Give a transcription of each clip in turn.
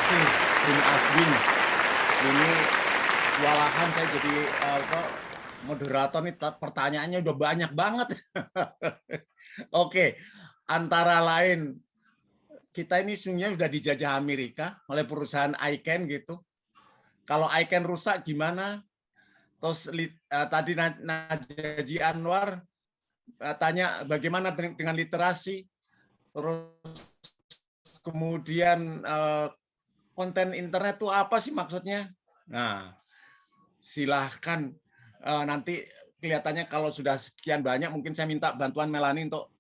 kasih Bung Aswin. Ini walahan saya jadi moderator nih, pertanyaannya udah banyak banget. Oke, antara lain kita ini sebenarnya sudah dijajah Amerika oleh perusahaan ICANN gitu. Kalau ICANN rusak gimana? Terus tadi Najaji Anwar tanya bagaimana dengan literasi. Terus kemudian konten internet itu apa sih maksudnya? Nah, silahkan nanti kelihatannya kalau sudah sekian banyak mungkin saya minta bantuan Melani untuk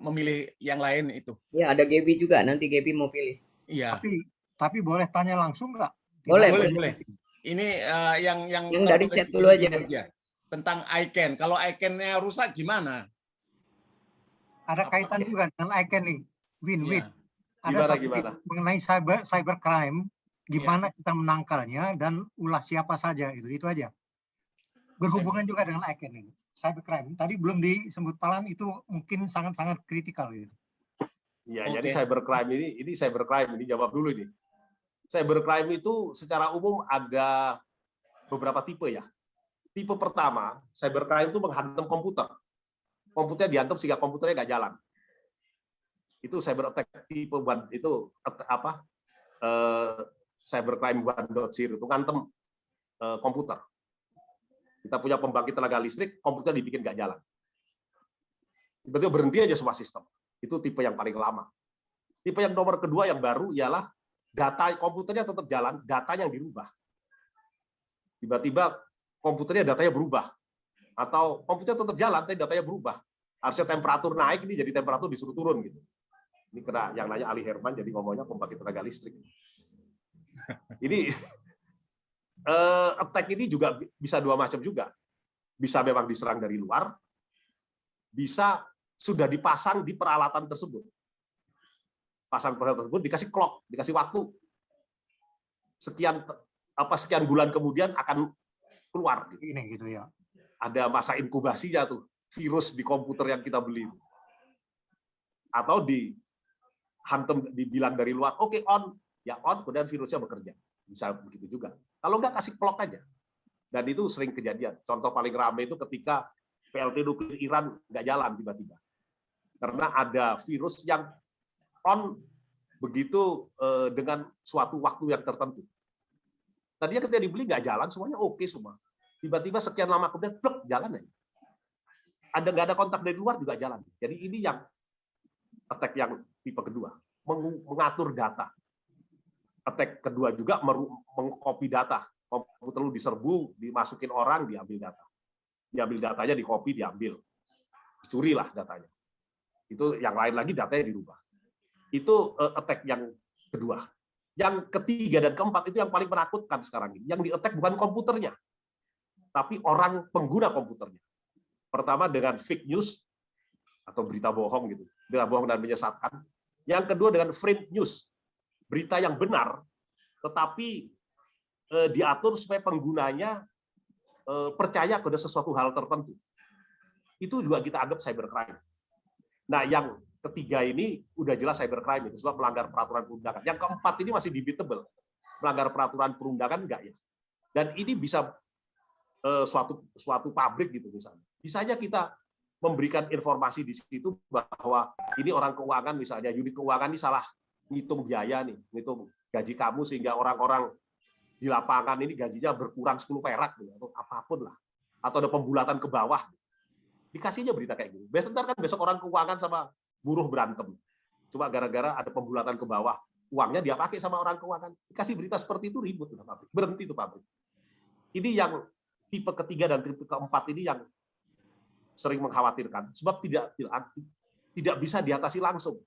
memilih yang lain itu. Ya, ada Gaby juga. Nanti Gaby mau pilih. Iya. Tapi boleh tanya langsung nggak? Boleh, boleh. Ini yang dari chat dulu aja. Tentang ICANN. Kalau ICANN-nya rusak gimana? Ada kaitan juga dengan ICANN nih. Win-win. Ada gimana? Mengenai cybercrime, gimana kita menangkalnya dan ulah siapa saja itu aja. Berhubungan juga dengan ICANN ini. Cybercrime. Tadi belum disebut Palan, itu mungkin sangat-sangat kritikal gitu. Iya, jadi cybercrime ini jawab dulu ini. Cybercrime itu secara umum ada beberapa tipe ya. Tipe pertama, cybercrime itu menghantam komputer. Komputernya dihantam sehingga komputernya nggak jalan. Itu cyber attack tipe 1, itu apa? Cybercrime 1.0 itu ngantem komputer. Kita punya pembangkit tenaga listrik, komputer dibikin nggak jalan. Tiba-tiba berhenti aja semua sistem. Itu tipe yang paling lama. Tipe yang nomor kedua yang baru ialah data komputernya tetap jalan, datanya yang dirubah. Tiba-tiba komputernya datanya berubah. Atau komputernya tetap jalan, tapi datanya berubah. Harusnya temperatur naik, ini jadi temperatur disuruh turun gitu. Ini kena yang nanya Ali Herman, jadi ngomongnya pembangkit tenaga listrik. Ini attack ini juga bisa dua macam juga. Bisa memang diserang dari luar, bisa sudah dipasang di peralatan tersebut. Pasang peralatan tersebut dikasih clock, dikasih waktu. Sekian bulan kemudian akan keluar. Ini gitu ya. Ada masa inkubasinya tuh, virus di komputer yang kita beli. Atau dibilang dari luar, oke, on, ya on, kemudian virusnya bekerja. Bisa begitu juga. Kalau nggak, kasih clock aja. Dan itu sering kejadian. Contoh paling ramai itu ketika PLT nuklir Iran nggak jalan tiba-tiba. Karena ada virus yang on begitu dengan suatu waktu yang tertentu. Tadinya ketika dibeli nggak jalan, semuanya oke semua. Tiba-tiba sekian lama kemudian, plek, jalan aja. Nggak ada kontak dari luar juga jalan. Jadi ini yang attack yang tipe kedua, mengatur data. Attack kedua juga mengcopy data. Komputer lu diserbu, dimasukin orang, diambil data. Diambil datanya, di-copy, diambil. Dicuri lah datanya. Itu yang lain lagi datanya dirubah. Itu attack yang kedua. Yang ketiga dan keempat itu yang paling menakutkan sekarang ini. Yang di-attack bukan komputernya, tapi orang pengguna komputernya. Pertama dengan fake news atau berita bohong gitu, berita bohong dan menyesatkan. Yang kedua dengan frame news, berita yang benar, tetapi diatur supaya penggunanya percaya pada sesuatu hal tertentu. Itu juga kita anggap cybercrime. Nah, yang ketiga ini udah jelas cybercrime itu sebab melanggar peraturan perundangan. Yang keempat ini masih debatable. Melanggar peraturan perundangan enggak ya? Dan ini bisa suatu pabrik gitu misalnya. Bisa aja kita memberikan informasi di situ bahwa ini orang keuangan misalnya, unit keuangan ini salah ngitung biaya nih, ngitung gaji kamu sehingga orang-orang di lapangan ini gajinya berkurang 10 perak gitu, atau apapun lah. Atau ada pembulatan ke bawah. Dikasihnya berita kayak gitu. Besok orang keuangan sama buruh berantem. Cuma gara-gara ada pembulatan ke bawah, uangnya dia pakai sama orang keuangan. Dikasih berita seperti itu ribut udah pabrik. Berhenti itu pabrik. Ini yang tipe ketiga dan tipe keempat ini yang sering mengkhawatirkan sebab tidak bisa diatasi langsung.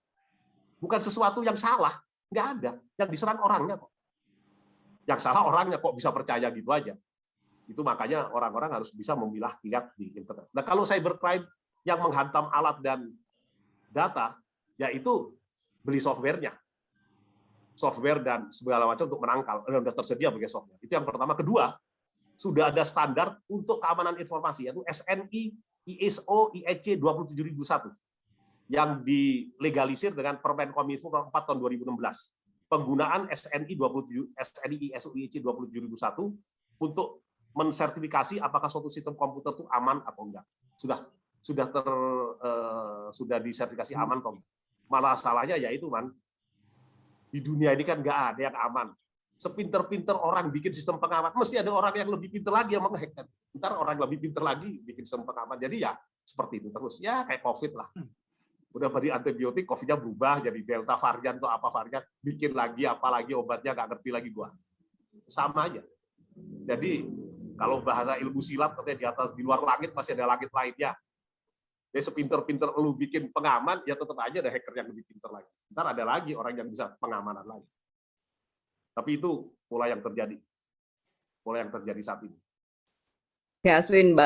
Bukan sesuatu yang salah, nggak ada. Yang diserang orangnya kok. Yang salah orangnya kok bisa percaya gitu aja. Itu makanya orang-orang harus bisa memilah-milah di internet. Nah, kalau cybercrime yang menghantam alat dan data, yaitu beli softwarenya. Software dan segala macam untuk menangkal. Sudah tersedia bagi software. Itu yang pertama. Kedua, sudah ada standar untuk keamanan informasi, yaitu SNI ISO IEC 27001 yang dilegalisir dengan Permen Kominfo 4 tahun 2016. penggunaan SNI ISO IEC 27001 untuk mensertifikasi apakah suatu sistem komputer itu aman atau enggak. Sudah disertifikasi aman kok. Malah salahnya yaitu di dunia ini kan nggak ada yang aman. Sepinter-pinter orang bikin sistem pengaman, mesti ada orang yang lebih pinter lagi yang menghack. Ntar orang lebih pinter lagi bikin sistem pengaman. Jadi ya seperti itu terus. Ya kayak COVID lah. Udah beri antibiotik, COVID-nya berubah jadi Delta varian atau apa varian, bikin lagi apalagi obatnya nggak ngerti lagi gua. Sama aja. Jadi kalau bahasa ilmu silat katanya di luar langit masih ada langit lainnya. Jadi sepinter-pinter lu bikin pengaman, ya tetap aja ada hacker yang lebih pinter lagi. Ntar ada lagi orang yang bisa pengamanan lagi. Tapi itu pola yang terjadi. Pola yang terjadi saat ini. Oke, Aswin,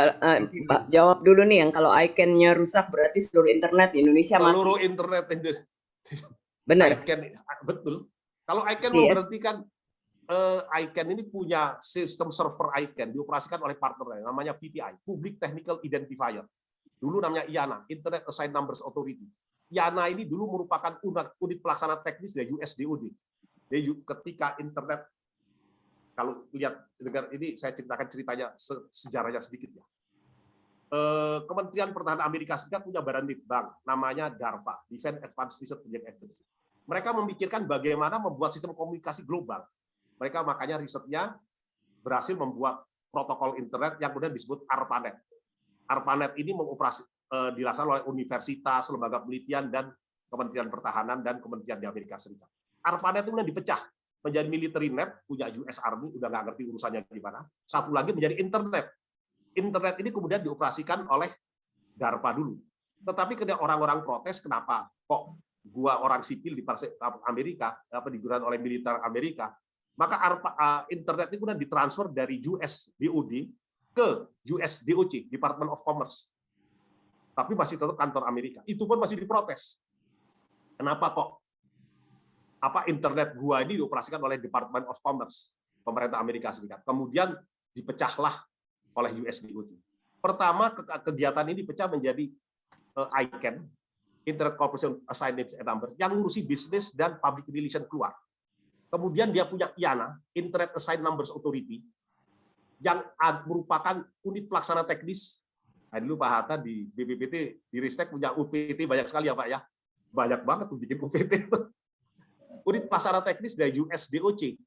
jawab dulu nih yang kalau icon-nya rusak berarti seluruh internet di Indonesia mati. Seluruh internet Benar. Betul. Kalau icon Iya. memberhentikan icon ini punya sistem server icon dioperasikan oleh partner namanya PTI, Public Technical Identifier. Dulu namanya IANA, Internet Assigned Numbers Authority. IANA ini dulu merupakan unit pelaksana teknis dari USDOD. Jadi ketika internet, kalau lihat dengar ini saya ceritakan ceritanya sejarahnya sedikit ya. Kementerian Pertahanan Amerika Serikat punya badan litbang namanya DARPA, Defense Advanced Research Project Agency. Mereka memikirkan bagaimana membuat sistem komunikasi global. Mereka makanya risetnya berhasil membuat protokol internet yang kemudian disebut ARPANET. ARPANET ini dilaksanakan oleh universitas, lembaga penelitian, dan Kementerian Pertahanan dan Kementerian di Amerika Serikat. ARPANET itu kemudian dipecah menjadi military net, punya US Army, udah nggak ngerti urusannya gimana. Satu lagi menjadi internet. Internet ini kemudian dioperasikan oleh DARPA dulu. Tetapi ketika orang-orang protes, kenapa kok gua orang sipil di Amerika, digunakan oleh militer Amerika, maka internet itu kemudian ditransfer dari US DOD ke US DOC, Department of Commerce. Tapi masih tetap kantor Amerika. Itu pun masih diprotes. Kenapa kok internet gua ini dioperasikan oleh Department of Commerce, pemerintah Amerika Serikat. Kemudian dipecahlah oleh US DOC. Pertama, kegiatan ini dipecah menjadi ICANN, Internet Corporation Assigned Names and Numbers, yang ngurusi bisnis dan public relation keluar. Kemudian dia punya IANA, Internet Assigned Numbers Authority, yang merupakan unit pelaksana teknis. Nah, dulu Pak Hatta di BPPT, di Ristek punya UPT banyak sekali ya Pak ya. Banyak banget tuh bikin UPT itu. Unit pelaksana teknis dari US DOC,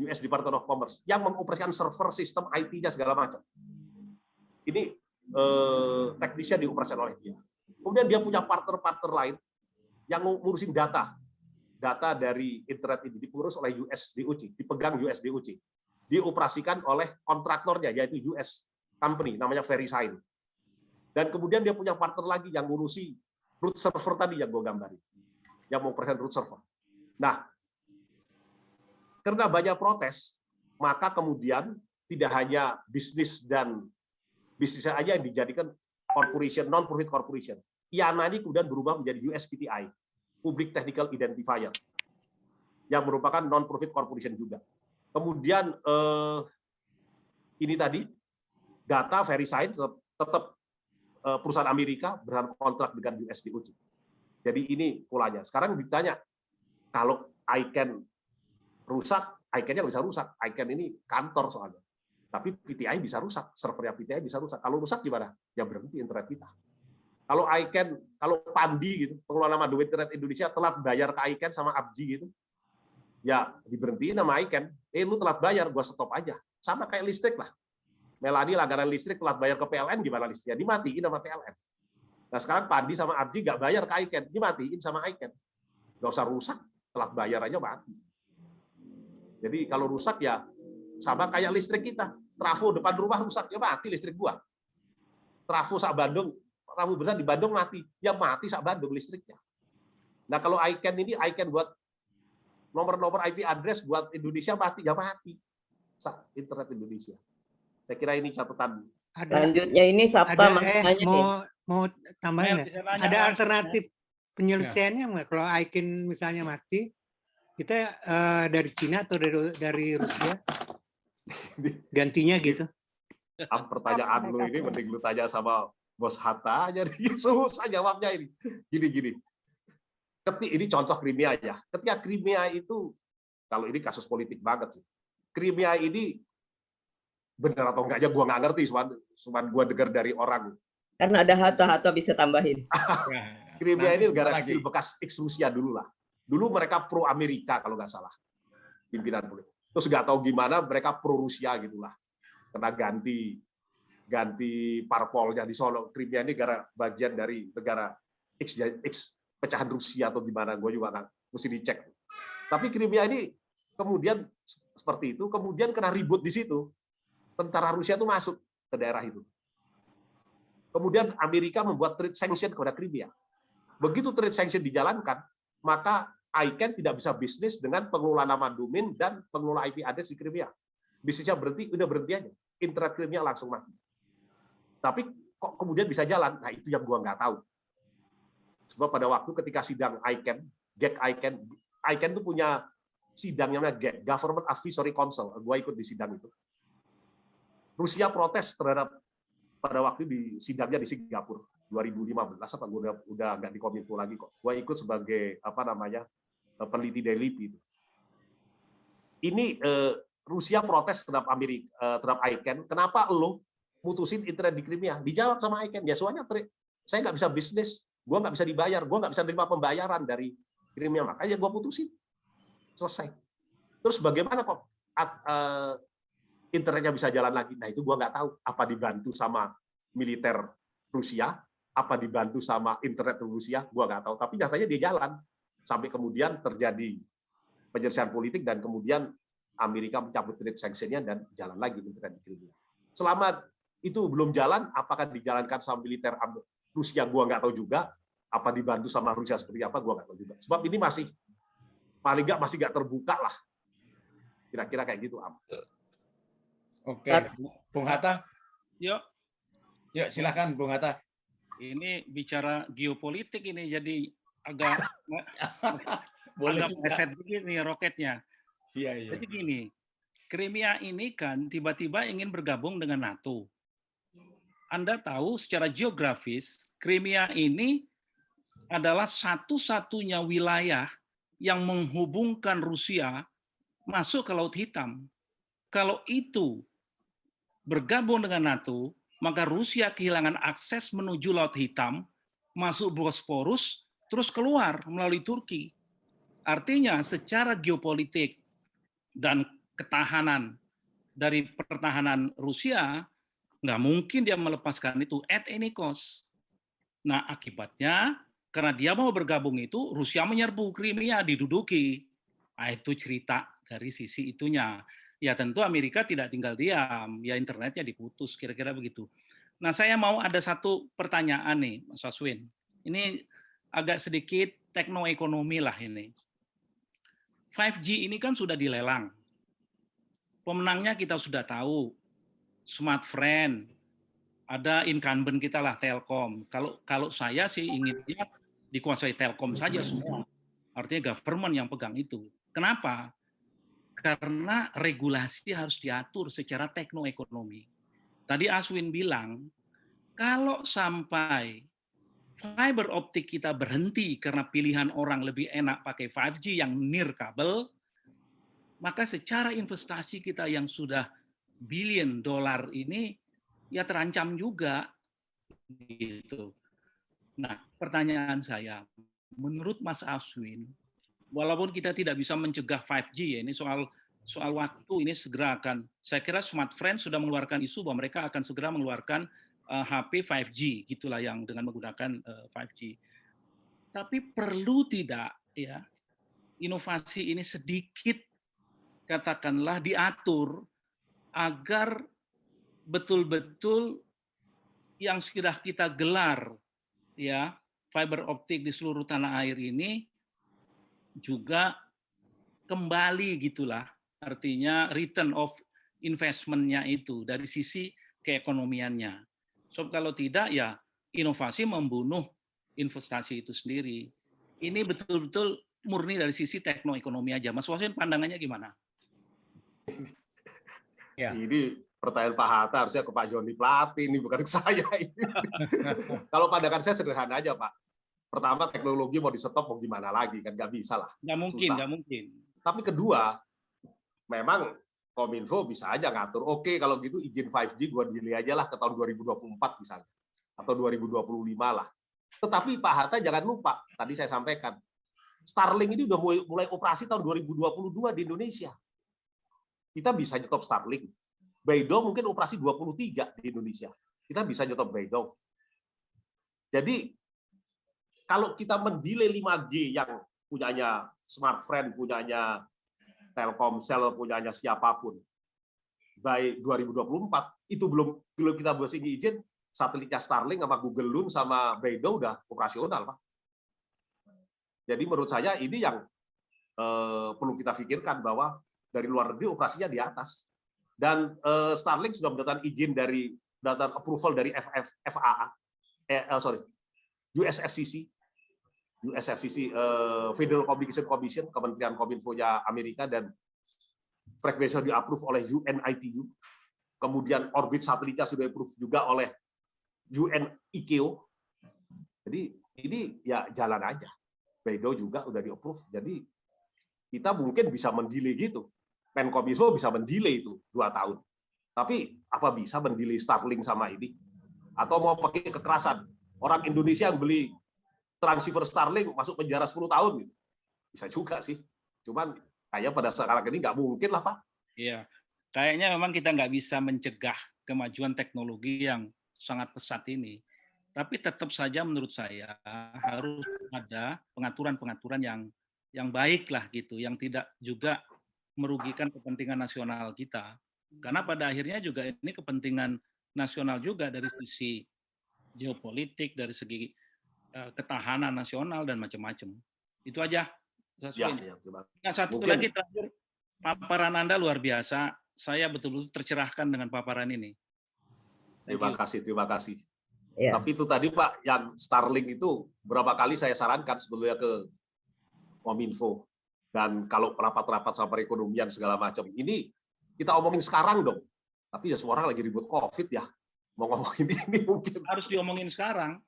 US Department of Commerce, yang mengoperasikan server sistem IT-nya segala macam. Ini teknisnya dioperasikan oleh dia. Kemudian dia punya partner-partner lain yang ngurusin data dari internet ini diurus oleh US DOC, dipegang US DOC. Dioperasikan oleh kontraktornya yaitu US company namanya VeriSign. Dan kemudian dia punya partner lagi yang ngurusi root server tadi yang gue gambarin, yang mau operasikan root server. Nah, karena banyak protes, maka kemudian tidak hanya bisnis aja yang dijadikan corporation, non-profit corporation. IANA ini kemudian berubah menjadi USPTI, Public Technical Identifier, yang merupakan non-profit corporation juga. Kemudian ini tadi data VeriSign tetap perusahaan Amerika berkontrak dengan US DOC. Jadi ini polanya. Sekarang ditanya, kalau ICANN rusak, ICANN-nya nggak bisa rusak. ICANN ini kantor soalnya. Tapi PTI bisa rusak, servernya PTI bisa rusak. Kalau rusak gimana? Ya berhenti internet kita. Kalau ICANN, kalau Pandi gitu, pengelola Madu Internet Indonesia telat bayar ke ICANN sama Abji gitu, ya diberhentiin sama ICANN. Lu telat bayar, gua stop aja. Sama kayak listrik lah. Melani langganan listrik telat bayar ke PLN, gimana listriknya? Dimatiin sama PLN. Nah sekarang Pandi sama Abji nggak bayar ke ICANN, dimatiin sama ICANN. Nggak usah rusak, telat bayar aja mati. Jadi kalau rusak ya sama kayak listrik kita. Trafo depan rumah rusak, ya mati listrik gua. Trafo sak Bandung, trafo besar di Bandung mati, ya mati sak Bandung listriknya. Nah kalau ICANN ini, ICANN buat nomor-nomor IP address buat Indonesia mati, ya mati. Internet Indonesia. Saya kira ini catatan. Selanjutnya ini Sabta masih nanya nih. Mau tambahin ya? Ada alternatif penyelesaiannya nggak? Kalau ICANN misalnya mati, kita dari Cina atau dari Rusia? Gantinya gitu. Pertanyaan lu ini mending lu tanya sama Bos Hatta aja. Susah jawabnya ini. Gini. ini contoh Crimea ya. Ketika Crimea itu, kalau ini kasus politik banget sih. Crimea ini benar atau enggaknya gue nggak ngerti, cuma gue dengar dari orang. Karena ada Hatta bisa tambahin. Crimea ini negara kecil bekas ex Rusia dulu lah. Dulu mereka pro Amerika kalau nggak salah pimpinan politik. Terus nggak tahu gimana mereka pro Rusia gitulah. Kena ganti parpolnya di Solo. Crimea ini negara bagian dari negara ex pecahan Rusia atau gimana, gue juga nggak, mesti dicek. Tapi Crimea ini kemudian seperti itu, kemudian kena ribut di situ. Tentara Rusia itu masuk ke daerah itu. Kemudian Amerika membuat trade sanction kepada Crimea. Begitu trade sanction dijalankan, maka ICANN tidak bisa bisnis dengan pengelola nama domain dan pengelola IP address di Crimea. Bisnisnya berhenti, udah berhenti aja. Internet Crimea langsung mati. Tapi kok kemudian bisa jalan? Nah, itu yang gua nggak tahu. Sebab pada waktu ketika sidang ICANN, ICANN itu punya sidang yang namanya GAC, Government Advisory Council. Gua ikut di sidang itu. Rusia protes terhadap pada waktu di sidangnya di Singapura 2015 apa gue udah nggak di Kominfo lagi kok. Gue ikut sebagai peneliti dari LIPI itu. Ini Rusia protes terhadap terhadap ICANN. Kenapa lo mutusin internet di Crimea? Dijawab sama ICANN. Ya soalnya saya nggak bisa bisnis, gue nggak bisa dibayar, gue nggak bisa terima pembayaran dari Crimea, makanya gue putusin. Selesai. Terus bagaimana kok internetnya bisa jalan lagi? Nah itu gue nggak tahu. Apa dibantu sama militer Rusia? Apa dibantu sama internet Rusia? Gue nggak tahu. Tapi nyatanya dia jalan. Sampai kemudian terjadi penyelesaian politik dan kemudian Amerika mencabut trade sanction-nya dan jalan lagi internet di Crimea. Selama itu belum jalan, apakah dijalankan sama militer Rusia? Gue nggak tahu juga. Apa dibantu sama Rusia seperti apa? Gue nggak tahu juga. Sebab ini masih paling nggak masih nggak terbuka lah. Kira-kira kayak gitu, Am. Oke, Bung Hatta. Yuk, Silakan Bung Hatta. ini bicara geopolitik ini jadi agak Boleh agak juga. meleset begini roketnya. Iya. Jadi gini, Crimea ini kan tiba-tiba ingin bergabung dengan NATO. Anda tahu secara geografis, Crimea ini adalah satu-satunya wilayah yang menghubungkan Rusia masuk ke Laut Hitam. Kalau itu bergabung dengan NATO, maka Rusia kehilangan akses menuju Laut Hitam, masuk Bosporus, terus keluar melalui Turki. Artinya secara geopolitik dan ketahanan dari pertahanan Rusia, nggak mungkin dia melepaskan itu at any cost. Nah akibatnya, karena dia mau bergabung itu, Rusia menyerbu Crimea, diduduki. Nah, itu cerita dari sisi itunya. Ya tentu Amerika tidak tinggal diam, ya internetnya diputus, kira-kira begitu. Nah saya mau ada satu pertanyaan nih, Mas Aswin. Ini agak sedikit teknoekonomi lah ini. 5G ini kan sudah dilelang. Pemenangnya kita sudah tahu, Smartfren, ada incumbent kita lah Telkom. Kalau saya sih inginnya dikuasai Telkom saja semua. Artinya government yang pegang itu. Kenapa? Karena regulasi harus diatur secara teknoekonomi. Tadi Aswin bilang, kalau sampai fiber optik kita berhenti karena pilihan orang lebih enak pakai 5G yang near kabel, maka secara investasi kita yang sudah billion dollar ini ya terancam juga. Gitu. Nah, pertanyaan saya, menurut Mas Aswin, walaupun kita tidak bisa mencegah 5G ya, ini soal waktu ini segera akan, saya kira Smartfren sudah mengeluarkan isu bahwa mereka akan segera mengeluarkan HP 5G gitulah yang dengan menggunakan 5G. Tapi perlu tidak ya inovasi ini sedikit katakanlah diatur agar betul-betul yang sudah kita gelar ya fiber optik di seluruh tanah air ini juga kembali gitulah, artinya return of investment-nya itu dari sisi keekonomiannya. So kalau tidak ya inovasi membunuh investasi itu sendiri. Ini betul-betul murni dari sisi teknoekonomi aja. Mas Wasin pandangannya gimana? Ya. Ini pertanyaan Pak Hatta harusnya ke Pak Joni Plate, ini bukan ke saya. Kalau pandangan saya sederhana aja Pak. pertama teknologi mau di-stop mau gimana lagi kan, nggak bisa lah. Nggak mungkin, Susah. nggak mungkin. Tapi kedua, memang Kominfo bisa aja ngatur, oke kalau gitu izin 5G gue delay aja lah ke tahun 2024 misalnya, atau 2025 lah. Tetapi Pak Hatta jangan lupa, tadi saya sampaikan, Starlink ini udah mulai operasi tahun 2022 di Indonesia. Kita bisa nyetop Starlink. Beidou mungkin operasi 23 di Indonesia. Kita bisa nyetop Beidou. Jadi kalau kita mendelay 5G yang punyanya Smartfren, punyanya Telkomsel, punyanya siapapun, by 2024 itu belum kita masih izin, satelitnya Starlink sama Google Loon sama Beidou udah operasional, Pak. Jadi menurut saya ini yang perlu kita pikirkan, bahwa dari luar negeri operasinya di atas. Dan Starlink sudah mendapatkan izin dari approval dari USFCC, Federal Communication Commission, Kementerian Kominfo-nya Amerika, dan frekuensi di-approve oleh UNITU. Kemudian orbit satelitnya sudah di-approve juga oleh UNICEO. Jadi ini ya jalan aja. Beidou juga udah di-approve. Jadi kita mungkin bisa mendelay gitu. Menkominfo bisa mendelay itu 2 tahun. Tapi apa bisa mendelay Starlink sama ini? Atau mau pakai kekerasan? Orang Indonesia yang beli transceiver Starlink masuk penjara 10 tahun gitu. Bisa juga sih. Cuman kayak pada sekarang ini nggak mungkin lah, Pak. Iya. Kayaknya memang kita nggak bisa mencegah kemajuan teknologi yang sangat pesat ini. Tapi tetap saja menurut saya harus ada pengaturan-pengaturan yang baik lah gitu, yang tidak juga merugikan kepentingan nasional kita. Karena pada akhirnya juga ini kepentingan nasional juga dari sisi geopolitik, dari segi ketahanan nasional dan macam-macam. Itu aja. Ya, Nah, satu lagi terakhir, paparan Anda luar biasa. Saya betul-betul tercerahkan dengan paparan ini. Terima kasih. Ya. Tapi itu tadi Pak, yang Starlink itu berapa kali saya sarankan sebetulnya ke Kominfo. Dan kalau rapat-rapat sama perekonomian segala macam, ini kita omongin sekarang dong. Tapi ya semua orang lagi ribut COVID ya. Mau ngomongin ini mungkin. Harus diomongin sekarang.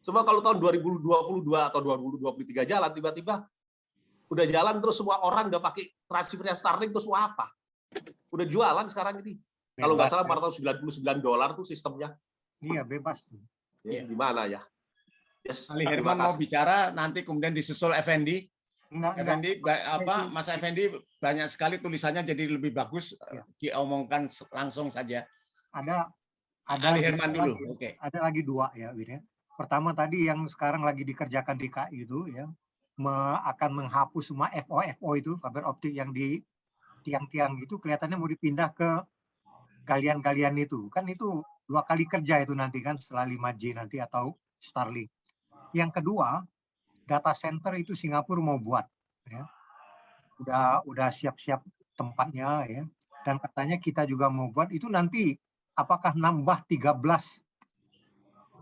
Coba kalau tahun 2022 atau 2023 jalan, tiba-tiba udah jalan terus semua orang udah pakai transceivernya Starlink, terus mau apa? Udah jualan sekarang ini. Kalau nggak salah $499 tuh sistemnya. Iya, bebas. Ya, gimana ya? Yes, Ali Herman mau bicara, nanti kemudian disusul Effendi. Effendi, Mas Effendi banyak sekali tulisannya, jadi lebih bagus diomongkan langsung saja. Ada Ali Herman dulu. Oke. Ada lagi 2 ya, Win ya. Pertama tadi yang sekarang lagi dikerjakan DKI itu ya, akan menghapus semua FO itu, fiber optik yang di tiang-tiang itu kelihatannya mau dipindah ke galian-galian itu. Kan itu 2 kali kerja itu nanti kan setelah 5G nanti atau Starlink. Yang kedua, data center itu Singapura mau buat ya. Udah siap-siap tempatnya ya. Dan katanya kita juga mau buat itu nanti, apakah nambah 13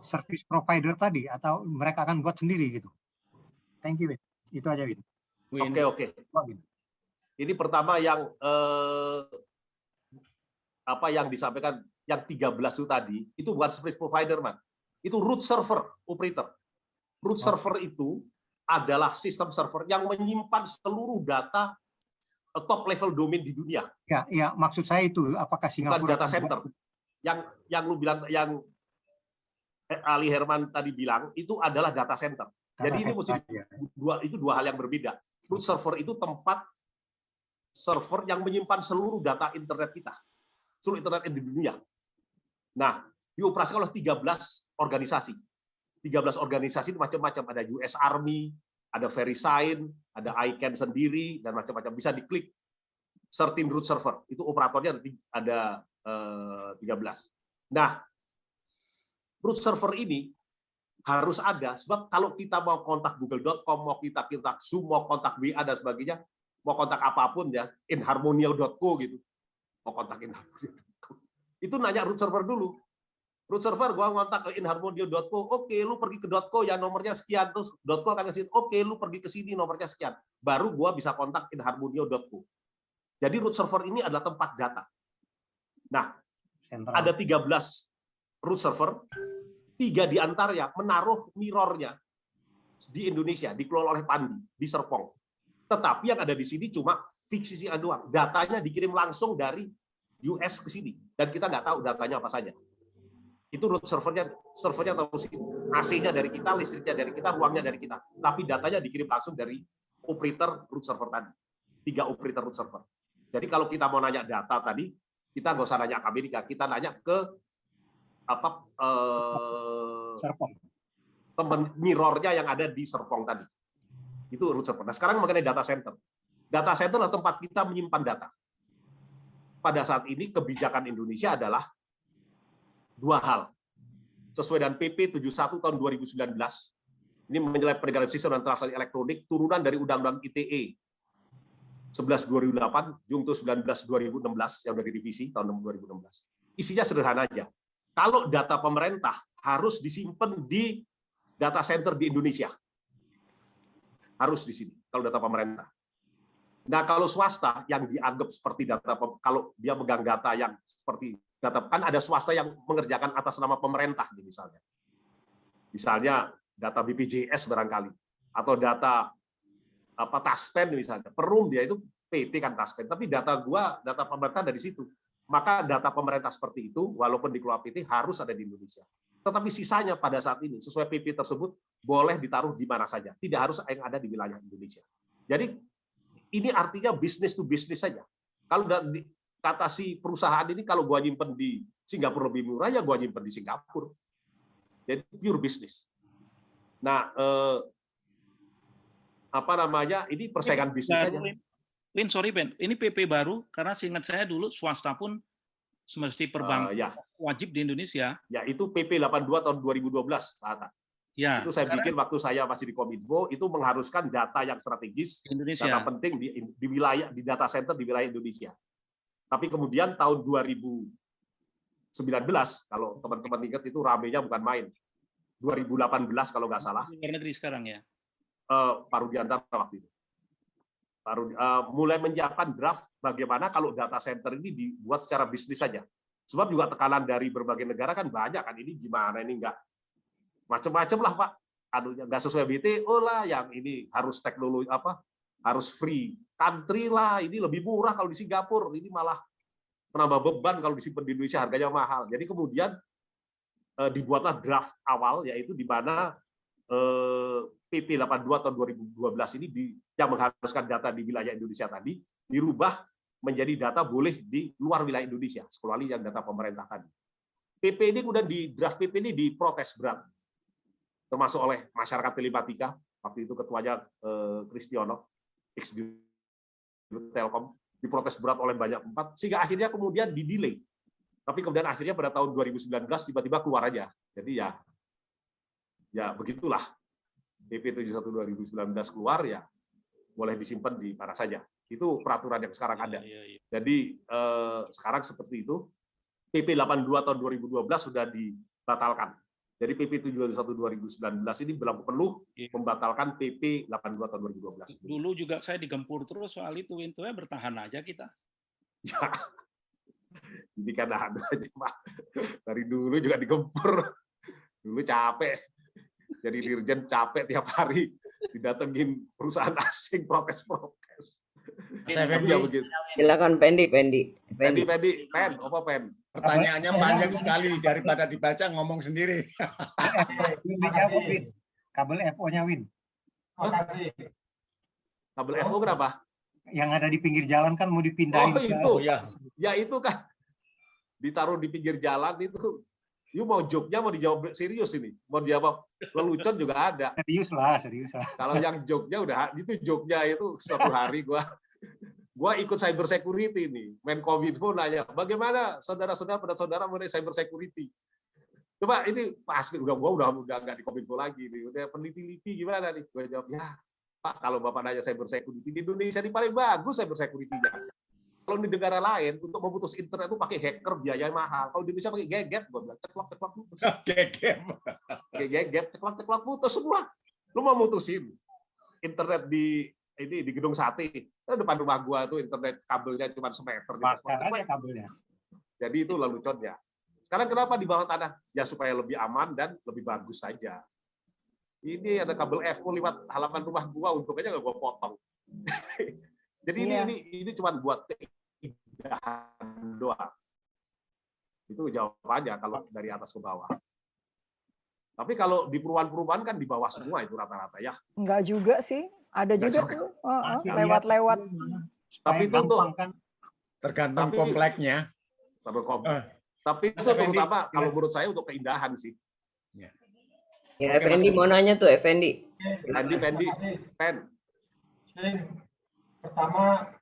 service provider tadi atau mereka akan buat sendiri gitu. Thank you, Win. Itu aja, Win. Oke. Ini pertama yang yang disampaikan yang 13 itu tadi, itu bukan service provider, Man. Itu root server operator. Root server itu adalah sistem server yang menyimpan seluruh data top level domain di dunia. Ya, maksud saya itu apakah Singapura bukan data center. Yang lu bilang, yang Ali Herman tadi bilang itu adalah data center. Jadi ini mesti dua hal yang berbeda. Root server itu tempat server yang menyimpan seluruh data internet kita, seluruh internet di dunia. Nah, dioperasikan oleh 13 organisasi. 13 organisasi itu macam-macam. Ada US Army, ada VeriSign, ada ICANN sendiri, dan macam-macam. Bisa diklik 13 root server. Itu operatornya ada 13. Nah, root server ini harus ada, sebab kalau kita mau kontak google.com, mau kita Zoom, mau kontak WA dan sebagainya, mau kontak apapun ya, inharmonio.co gitu, mau kontak inharmonio.co, itu nanya root server dulu. Root server gua ngontak ke inharmonio.co, oke, lu pergi ke .co ya, nomornya sekian, terus .co akan ke sini, oke, lu pergi ke sini, nomornya sekian, baru gua bisa kontak inharmonio.co. Jadi root server ini adalah tempat data. Nah, ada 13 root server, 3 di antaranya menaruh mirrornya di Indonesia, dikelola oleh Pandi di Serpong. Tetapi yang ada di sini cuma fiksi doang. Datanya dikirim langsung dari US ke sini, dan kita nggak tahu datanya apa saja. Itu root servernya tahu sih. AC-nya dari kita, listriknya dari kita, ruangnya dari kita. Tapi datanya dikirim langsung dari operator root server tadi. 3 operator root server. Jadi kalau kita mau nanya data tadi, kita nggak usah nanya ke Amerika, kita nanya ke Serpong. teman mirrornya yang ada di Serpong tadi. Itu root server. Nah, sekarang mengenai data center. Data center adalah tempat kita menyimpan data. Pada saat ini kebijakan Indonesia adalah 2 hal. Sesuai dengan PP 71 tahun 2019, ini menilai penegakan sistem dan transaksi elektronik turunan dari Undang-Undang ITE 11 2008, Jungto 19 2016 yang dari revisi tahun 2016. Isinya sederhana aja. Kalau data pemerintah harus disimpan di data center di Indonesia. Harus di sini kalau data pemerintah. Nah, kalau swasta yang dianggap seperti data, kalau dia megang data yang seperti data, kan ada swasta yang mengerjakan atas nama pemerintah, misalnya. Misalnya data BPJS barangkali, atau data Taspen misalnya. Perum dia itu PT kan Taspen, tapi data pemerintah dari situ. Maka data pemerintah seperti itu, walaupun dikelola PT, harus ada di Indonesia. Tetapi sisanya pada saat ini, sesuai PP tersebut, boleh ditaruh di mana saja. Tidak harus yang ada di wilayah Indonesia. Jadi, ini artinya bisnis to bisnis saja. Kalau kata si perusahaan ini, kalau gua nyimpen di Singapura lebih murah, ya gua nyimpen di Singapura. Jadi pure bisnis. Nah, ini persaingan bisnis saja. Win, sorry Ben, ini PP baru karena seingat saya dulu swasta pun semesti perbankan wajib di Indonesia. Ya, itu PP 82 tahun 2012, Pak. Ya, itu saya bikin waktu saya masih di Kominfo, itu mengharuskan data yang strategis, data penting di wilayah, di data center di wilayah Indonesia. Tapi kemudian tahun 2019, kalau teman-teman ingat itu ramenya bukan main. 2018 kalau nggak salah. Luar negeri sekarang ya. Pak Rudiantara waktu itu. Mulai menyiapkan draft bagaimana kalau data center ini dibuat secara bisnis saja. Sebab juga tekanan dari berbagai negara kan banyak kan, ini gimana ini nggak macam-macam lah Pak, adunya nggak sesuai BTO lah, yang ini harus teknologi harus free country lah, ini lebih murah kalau di Singapura, ini malah menambah beban kalau disimpan di Indonesia harganya mahal. Jadi kemudian dibuatlah draft awal, yaitu di mana PP 82 tahun 2012 ini yang mengharuskan data di wilayah Indonesia tadi dirubah menjadi data boleh di luar wilayah Indonesia, kecuali yang data pemerintah tadi. PP ini kemudian di draft PP ini diprotes berat, termasuk oleh masyarakat telematika, waktu itu ketuanya Kristiono, ex Telkom, diprotes berat oleh banyak tempat, sehingga akhirnya kemudian di-delay. Tapi kemudian akhirnya pada tahun 2019 tiba-tiba keluar aja. Jadi ya begitulah. PP 71 2019 keluar, ya boleh disimpan di mana saja. Itu peraturan yang sekarang ada. Jadi sekarang seperti itu. PP 82 tahun 2012 sudah dibatalkan. Jadi PP 71 2019 ini berlaku penuh membatalkan PP 82 tahun 2012. Dulu juga saya digempur terus soal itu, Wintoya bertahan aja kita. Ya, ini kan ada aja Pak. Dari dulu juga digempur. Dulu capek. Jadi dirjen capek tiap hari didatengin perusahaan asing protes. Silakan Pendi. Pen, apa Pen? Pertanyaannya panjang sekali, daripada dibaca ngomong sendiri. Dijawab, Win. Kabel FO-nya, Win. Kabel FO berapa? Yang ada di pinggir jalan kan mau dipindahin. Oh itu, ya itu kan ditaruh di pinggir jalan itu. You mau joke-nya mau dijawab serius ini, mau dijawab lelucon juga ada. Serius lah. Kalau yang joke-nya udah itu joke-nya itu suatu hari gua ikut cyber security nih. Menkominfo nanya, bagaimana saudara-saudara mengenai cyber security? Coba ini Pak Asmi udah nggak di Kominfo lagi nih, udah peneliti gimana nih? Gua jawab, ya Pak, kalau Bapak nanya cyber security di Indonesia ini paling bagus cyber security-nya. Kalau di negara lain untuk memutus internet itu pakai hacker, biayanya mahal. Kalau di Indonesia pakai gegep, gue bilang ceklok putus. Pakai gegep, ceklok putus semua. Lu mau mutusin internet di gedung sate, depan rumah gua tuh internet kabelnya cuma semeter. Bakar aja kabelnya. Jadi itu leluconnya. Sekarang kenapa di bawah tanah? Ya supaya lebih aman dan lebih bagus saja. Ini ada kabel FO lewat halaman rumah gua, untungnya nggak gua potong. Jadi ini cuma buat keindahan doang. Itu jawabannya kalau dari atas ke bawah. Tapi kalau di perumahan-perumahan kan di bawah semua itu rata-rata ya. Enggak juga sih. Ada Enggak juga juga. tuh Masih lewat-lewat. Tapi itu tuh kan. Tergantung Tapi- kompleknya. Tapi itu Mas Effendi, terutama kalau gimana? menurut saya untuk keindahan sih. Ya, Oke, Effendi Mas. mau nanya tuh, Effendi. Pendi, Pen. Pertama,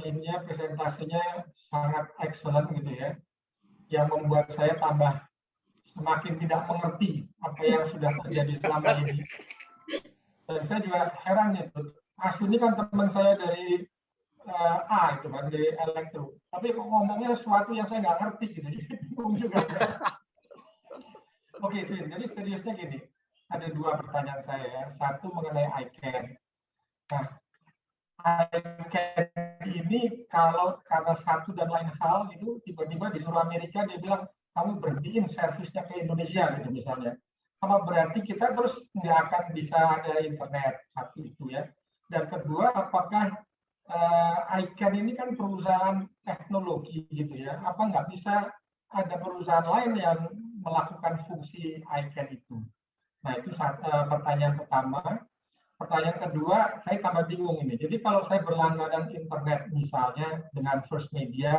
ininya presentasinya sangat excellent gitu ya, yang membuat saya tambah semakin tidak mengerti apa yang sudah terjadi selama ini. Dan saya juga heran gitu, Mas ini kan teman saya dari A itu kan, dari elektro, tapi kok ngomongnya sesuatu yang saya nggak ngerti gitu, jadi bingung juga. Oke, Vin, jadi seriusnya gini, ada dua pertanyaan saya ya. Satu mengenai ICANN. Nah, ICANN ini kalau karena satu dan lain hal itu tiba-tiba disuruh Amerika dia bilang kamu berhentiin servisnya ke Indonesia gitu misalnya. Sama berarti kita terus nggak akan bisa ada internet, satu itu ya. Dan kedua, apakah ICANN ini kan perusahaan teknologi gitu ya, apa nggak bisa ada perusahaan lain yang melakukan fungsi ICANN itu? Nah itu pertanyaan pertama. Pertanyaan kedua, saya tambah bingung ini. Jadi kalau saya berlangganan internet misalnya dengan First Media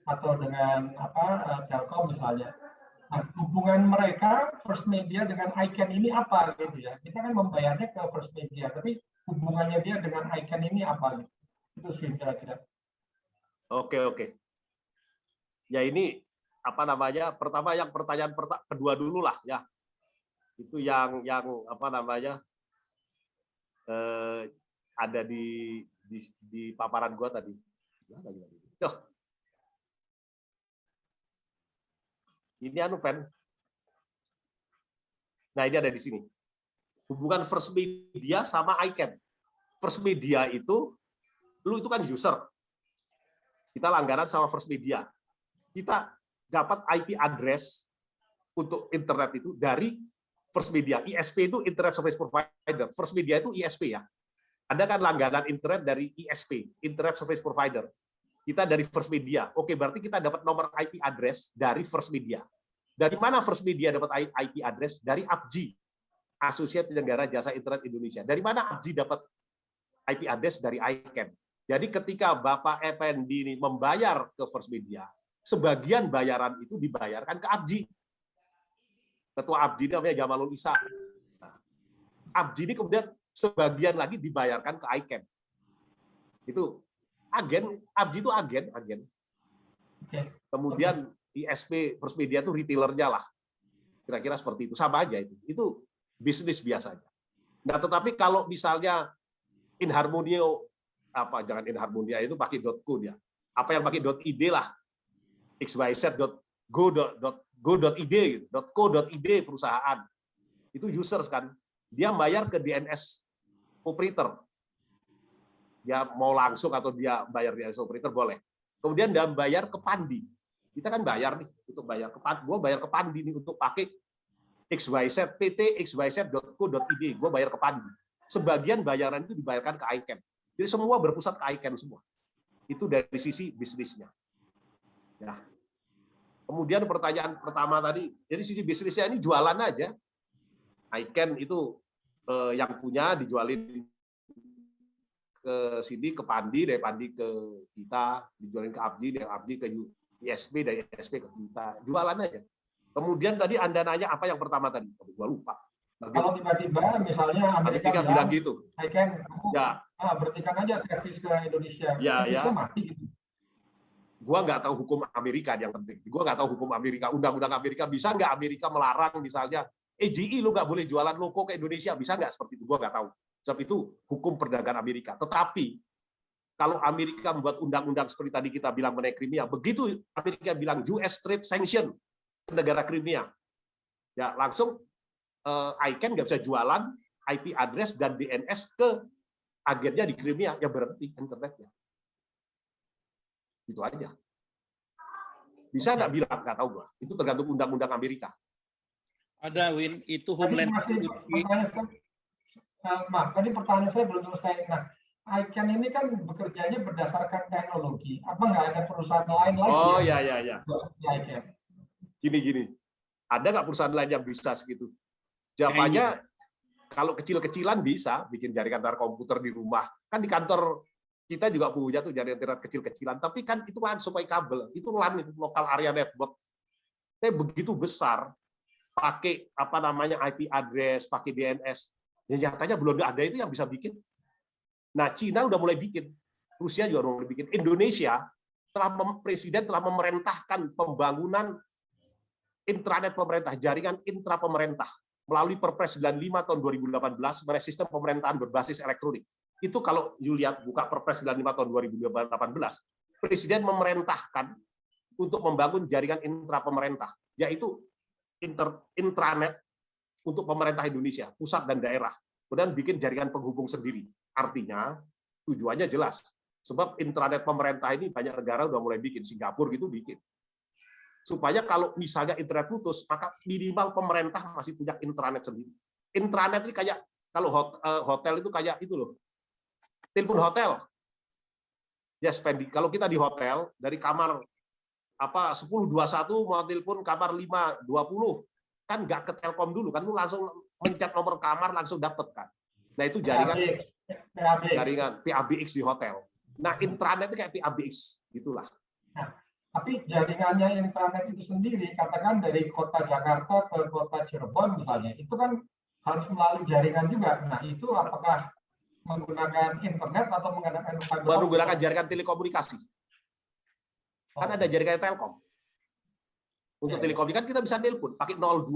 atau dengan Telkom misalnya, nah, hubungan mereka First Media dengan ICANN ini apa gitu ya? Kita kan membayarnya ke First Media, tapi hubungannya dia dengan ICANN ini apa gitu? Itu sih kira-kira. Oke. Ya ini apa namanya? Pertama yang pertanyaan kedua dulu lah ya. Itu yang apa namanya? Ada di paparan gua tadi. Ini Pen. Nah, ini ada di sini. Hubungan First Media sama ICANN. First Media itu, lu itu kan user. Kita langganan sama First Media. Kita dapat IP address untuk internet itu dari First Media. ISP itu Internet Service Provider. First Media itu ISP ya. Anda kan langganan internet dari ISP, Internet Service Provider. Kita dari First Media. Oke, berarti kita dapat nomor IP address dari First Media. Dari mana First Media dapat IP address? Dari APJI, Asosiasi Penyelenggara Jasa Internet Indonesia. Dari mana APJI dapat IP address? Dari ICANN. Jadi ketika Bapak Effendi ini membayar ke First Media, sebagian bayaran itu dibayarkan ke APJI. Ketua APJI namanya Jamalul Isa. Nah, APJI ini kemudian sebagian lagi dibayarkan ke ICANN. Itu agen, APJI itu agen. Kemudian ISP First Media itu retailernya lah. Kira-kira seperti itu. Sama aja itu. Itu bisnis biasanya. Nah, tetapi kalau misalnya Inharmonio, jangan Inharmonia itu pakai .co dia. Apa yang pakai .id lah. xyz.go.id gitu, .co.id perusahaan. Itu users kan. Dia bayar ke DNS operator. Dia mau langsung atau dia bayar DNS operator boleh. Kemudian dia bayar ke Pandi. Kita kan bayar nih untuk bayar ke Pandi. Gua bayar ke Pandi nih untuk pakai XYZ PT xyz.co.id. Gua bayar ke Pandi. Sebagian bayaran itu dibayarkan ke ICANN. Jadi semua berpusat ke ICANN semua. Itu dari sisi bisnisnya. Ya. Kemudian pertanyaan pertama tadi, jadi sisi bisnisnya ini jualan aja. ICANN itu yang punya dijualin ke sini ke Pandi, dari Pandi ke kita, dijualin ke APJI, dari APJI ke ISP, dari ISP ke kita. Jualan aja. Kemudian tadi Anda nanya apa yang pertama tadi? Gua lupa. Kalau tiba-tiba misalnya Amerika bilang gitu. ICANN, ya. Berhentikan aja servis ke Indonesia. Ya. Mati gitu. Gua nggak tahu hukum Amerika yang penting. Gua nggak tahu hukum Amerika. Undang-undang Amerika bisa nggak Amerika melarang misalnya GE lu nggak boleh jualan loko ke Indonesia, bisa nggak seperti itu? Gua nggak tahu. Sebab itu hukum perdagangan Amerika. Tetapi kalau Amerika membuat undang-undang seperti tadi kita bilang mengenai Crimea, begitu Amerika bilang US trade sanction ke negara Crimea, ya langsung ICANN nggak bisa jualan IP address dan DNS ke agennya di Crimea, ya berhenti internetnya. Itu aja. Bisa nggak bilang? Nggak tahu gua. Itu tergantung undang-undang Amerika. Ada Win, itu Tadi Homeland masih Security. pertanyaan saya, maaf, tadi pertanyaan saya belum selesai. Nah, ICANN ini kan bekerjanya berdasarkan teknologi. Apa nggak ada perusahaan lain lagi? Oh yang ya. di ICANN? Gini. Ada nggak perusahaan lain yang bisa segitu? Jawabannya kalau kecil-kecilan bisa bikin jaringan antar komputer di rumah. Kan di kantor kita juga punya tuh jaringan internet kecil-kecilan. Tapi kan itu kan supaya kabel. Itu LAN, itu local area network. Tapi begitu besar, pakai apa namanya IP address, pakai DNS. Ya nyatanya belum ada itu yang bisa bikin. Nah, Cina udah mulai bikin. Rusia juga udah mulai bikin. Indonesia presiden telah memerintahkan pembangunan intranet pemerintah, jaringan intra pemerintah melalui Perpres 95 tahun 2018 mengenai sistem pemerintahan berbasis elektronik. Itu kalau you lihat buka Perpres 95 tahun 2018, presiden memerintahkan untuk membangun jaringan intra pemerintah, yaitu intranet untuk pemerintah Indonesia, pusat dan daerah. Kemudian bikin jaringan penghubung sendiri. Artinya tujuannya jelas. Sebab intranet pemerintah ini banyak negara udah mulai bikin, Singapura gitu bikin. Supaya kalau misalnya internet putus, maka minimal pemerintah masih punya intranet sendiri. Intranet ini kayak kalau hotel itu kayak itu loh. Telepon hotel. Ya, kalau kita di hotel dari kamar 1021 mau telepon kamar 520 kan nggak ke Telkom dulu kan, lu langsung mencet nomor kamar langsung dapet kan. Nah itu jaringan PABX di hotel. Nah intranet itu kayak PABX gitulah. Nah, tapi jaringannya internet itu sendiri, katakan dari kota Jakarta ke kota Cirebon misalnya, itu kan harus melalui jaringan juga. Nah itu apakah menggunakan internet atau menggunakan fiber? Menggunakan jaringan telekomunikasi. Kan ada jaringan Telkom. Untuk telekomunikasi kan kita bisa telepon pakai 02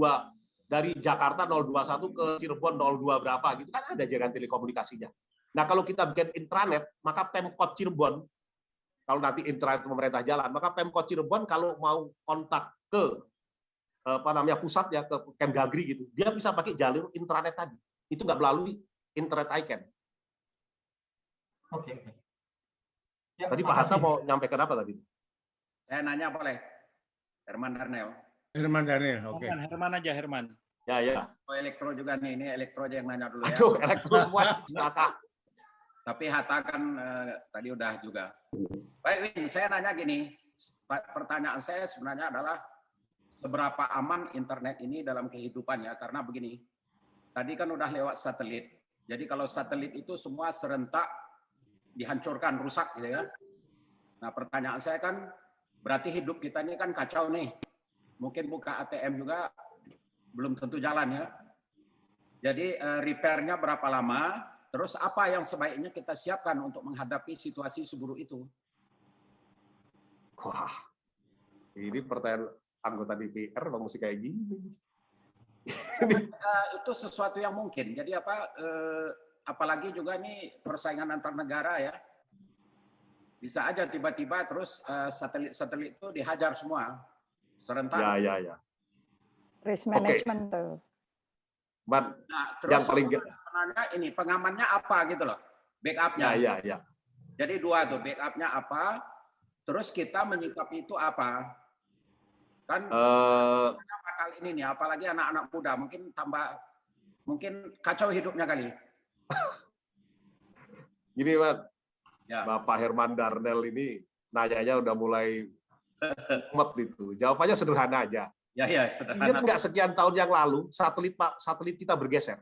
dari Jakarta 021 ke Cirebon 02 berapa gitu kan ada jaringan telekomunikasinya. Nah kalau kita bikin intranet maka Pemkot Cirebon kalau nanti internet pemerintah jalan maka Pemkot Cirebon kalau mau kontak ke pusat ya ke Kemdagri gitu dia bisa pakai jalur intranet tadi itu nggak melalui internet ICANN. Oke. Ya, tadi Pak Hatta mau nyampaikan apa tadi? Saya nanya boleh? Herman Darnel. Oke. Herman aja, Herman. Ya. Oh, elektro juga nih, ini elektro aja yang nanya dulu ya. Aduh, elektro semua. Tapi Hatta kan tadi udah juga. Baik, Win, saya nanya gini. Pertanyaan saya sebenarnya adalah seberapa aman internet ini dalam kehidupan ya? Karena begini, tadi kan udah lewat satelit. Jadi kalau satelit itu semua serentak dihancurkan, rusak gitu ya. Nah pertanyaan saya kan, berarti hidup kita ini kan kacau nih. Mungkin buka ATM juga belum tentu jalan ya. Jadi repair-nya berapa lama? Terus apa yang sebaiknya kita siapkan untuk menghadapi situasi seburuk itu? Wah, ini pertanyaan anggota DPR mesti kayak gini. Itu sesuatu yang mungkin. Jadi apalagi juga nih persaingan antar negara ya. Bisa aja tiba-tiba terus satelit-satelit itu dihajar semua serentak. Ya. Risk management tuh. Nah, terus yang paling sebenarnya ini pengamannya apa gitu loh, backupnya. Ya. Jadi dua tuh, backupnya apa, terus kita menyikapi itu apa. Kan bakal ini nih, apalagi anak-anak muda mungkin kacau hidupnya kali. Gini, Pak. Ya. Bapak Herman Darnel ini nanyanya udah mulai mumet itu. Jawabannya sederhana aja. Ya, sederhana. Ingat nggak sekian tahun yang lalu satelit kita bergeser?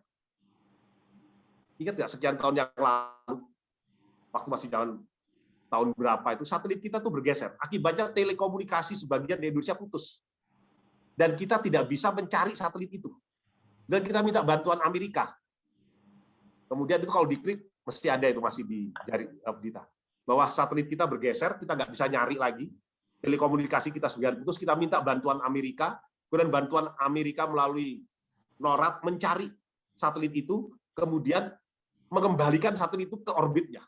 Ingat nggak sekian tahun yang lalu waktu masih tahun berapa itu satelit kita tuh bergeser. Akibatnya telekomunikasi sebagian di Indonesia putus. Dan kita tidak bisa mencari satelit itu. Dan kita minta bantuan Amerika. Kemudian itu kalau diklik mesti ada itu masih di jari berita bahwa satelit kita bergeser, kita nggak bisa nyari lagi, telekomunikasi kita sebagian putus, kita minta bantuan Amerika, kemudian bantuan Amerika melalui NORAD mencari satelit itu, kemudian mengembalikan satelit itu ke orbitnya.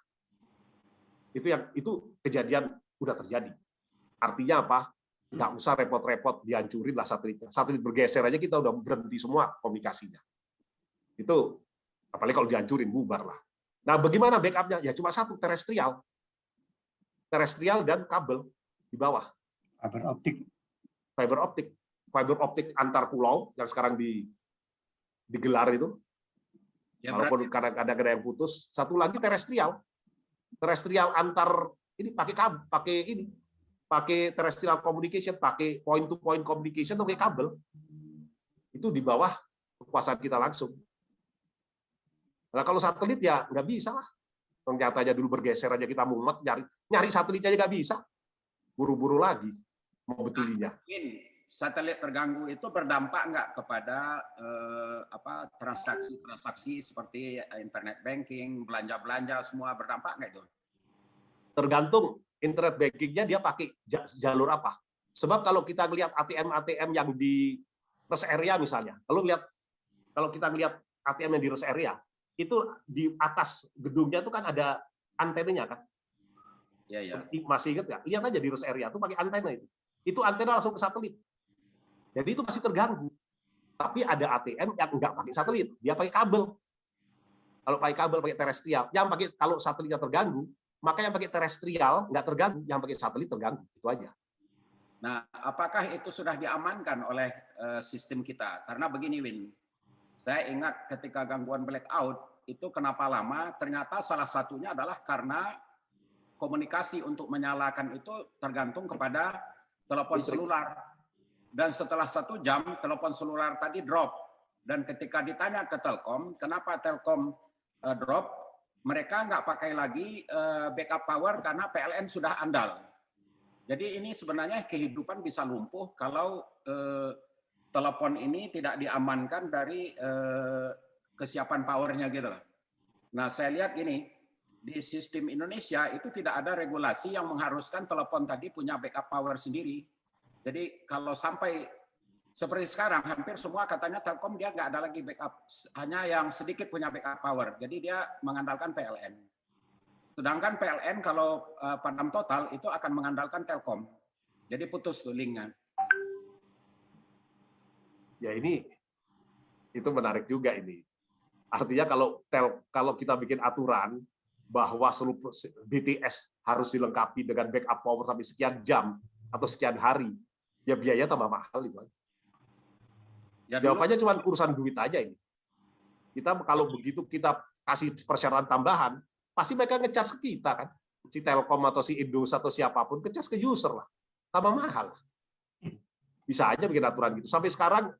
Itu kejadian udah terjadi. Artinya apa? Nggak usah repot-repot dihancurin lah satelitnya. Satelit bergeser aja kita udah berhenti semua komunikasinya. Itu apalagi kalau dihancurin bubar lah. Nah, bagaimana backupnya? Ya cuma satu, terestrial dan kabel di bawah. Fiber optik. Fiber optik. fiber optik antar pulau yang sekarang digelar itu. Ya, Walaupun kadang-kadang ada yang putus. Satu lagi terestrial antar ini pakai terrestrial communication, pakai point to point communication, pakai kabel. Itu di bawah kekuasaan kita langsung. Nah, kalau satelit ya nggak bisa lah. Ternyata aja dulu bergeser aja kita mumet nyari satelit aja nggak bisa. Buru-buru lagi mau betulinya. Satelit terganggu itu berdampak nggak kepada transaksi seperti internet banking, belanja semua berdampak nggak itu? Tergantung internet bankingnya dia pakai jalur apa. Sebab kalau kita lihat ATM yang di rest area misalnya, kalau kita lihat ATM yang di rest area, itu di atas gedungnya itu kan ada antenanya kan? Iya. Masih ingat nggak? Lihat aja di rest area itu pakai antena itu. Itu antena langsung ke satelit. Jadi itu masih terganggu. Tapi ada ATM yang nggak pakai satelit, dia pakai kabel. Kalau pakai kabel, pakai terestrial. Kalau satelitnya terganggu, maka yang pakai terestrial nggak terganggu, yang pakai satelit terganggu. Itu aja. Nah, apakah itu sudah diamankan oleh sistem kita? Karena begini, Win. Saya ingat ketika gangguan blackout, itu kenapa lama? Ternyata salah satunya adalah karena komunikasi untuk menyalakan itu tergantung kepada telepon selular. Dan setelah 1 jam, telepon selular tadi drop. Dan ketika ditanya ke Telkom, kenapa Telkom drop, mereka nggak pakai lagi backup power karena PLN sudah andal. Jadi ini sebenarnya kehidupan bisa lumpuh kalau telepon ini tidak diamankan dari kesiapan powernya gitu. Nah, saya lihat gini, di sistem Indonesia itu tidak ada regulasi yang mengharuskan telepon tadi punya backup power sendiri. Jadi kalau sampai seperti sekarang, hampir semua katanya Telkom dia nggak ada lagi backup, hanya yang sedikit punya backup power. Jadi dia mengandalkan PLN. Sedangkan PLN kalau padam total itu akan mengandalkan Telkom. Jadi putus tuh linknya. Ya itu menarik juga ini. Artinya kalau kita bikin aturan bahwa seluruh BTS harus dilengkapi dengan backup power sampai sekian jam atau sekian hari, ya biaya tambah mahal itu. Ya, jawabannya cuma urusan duit aja ini. Kalau begitu kita kasih persyaratan tambahan, pasti mereka ngecas ke kita kan. Si Telkom atau si Indosat atau siapapun ngecas ke user lah. Tambah mahal. Bisa aja bikin aturan gitu. Sampai sekarang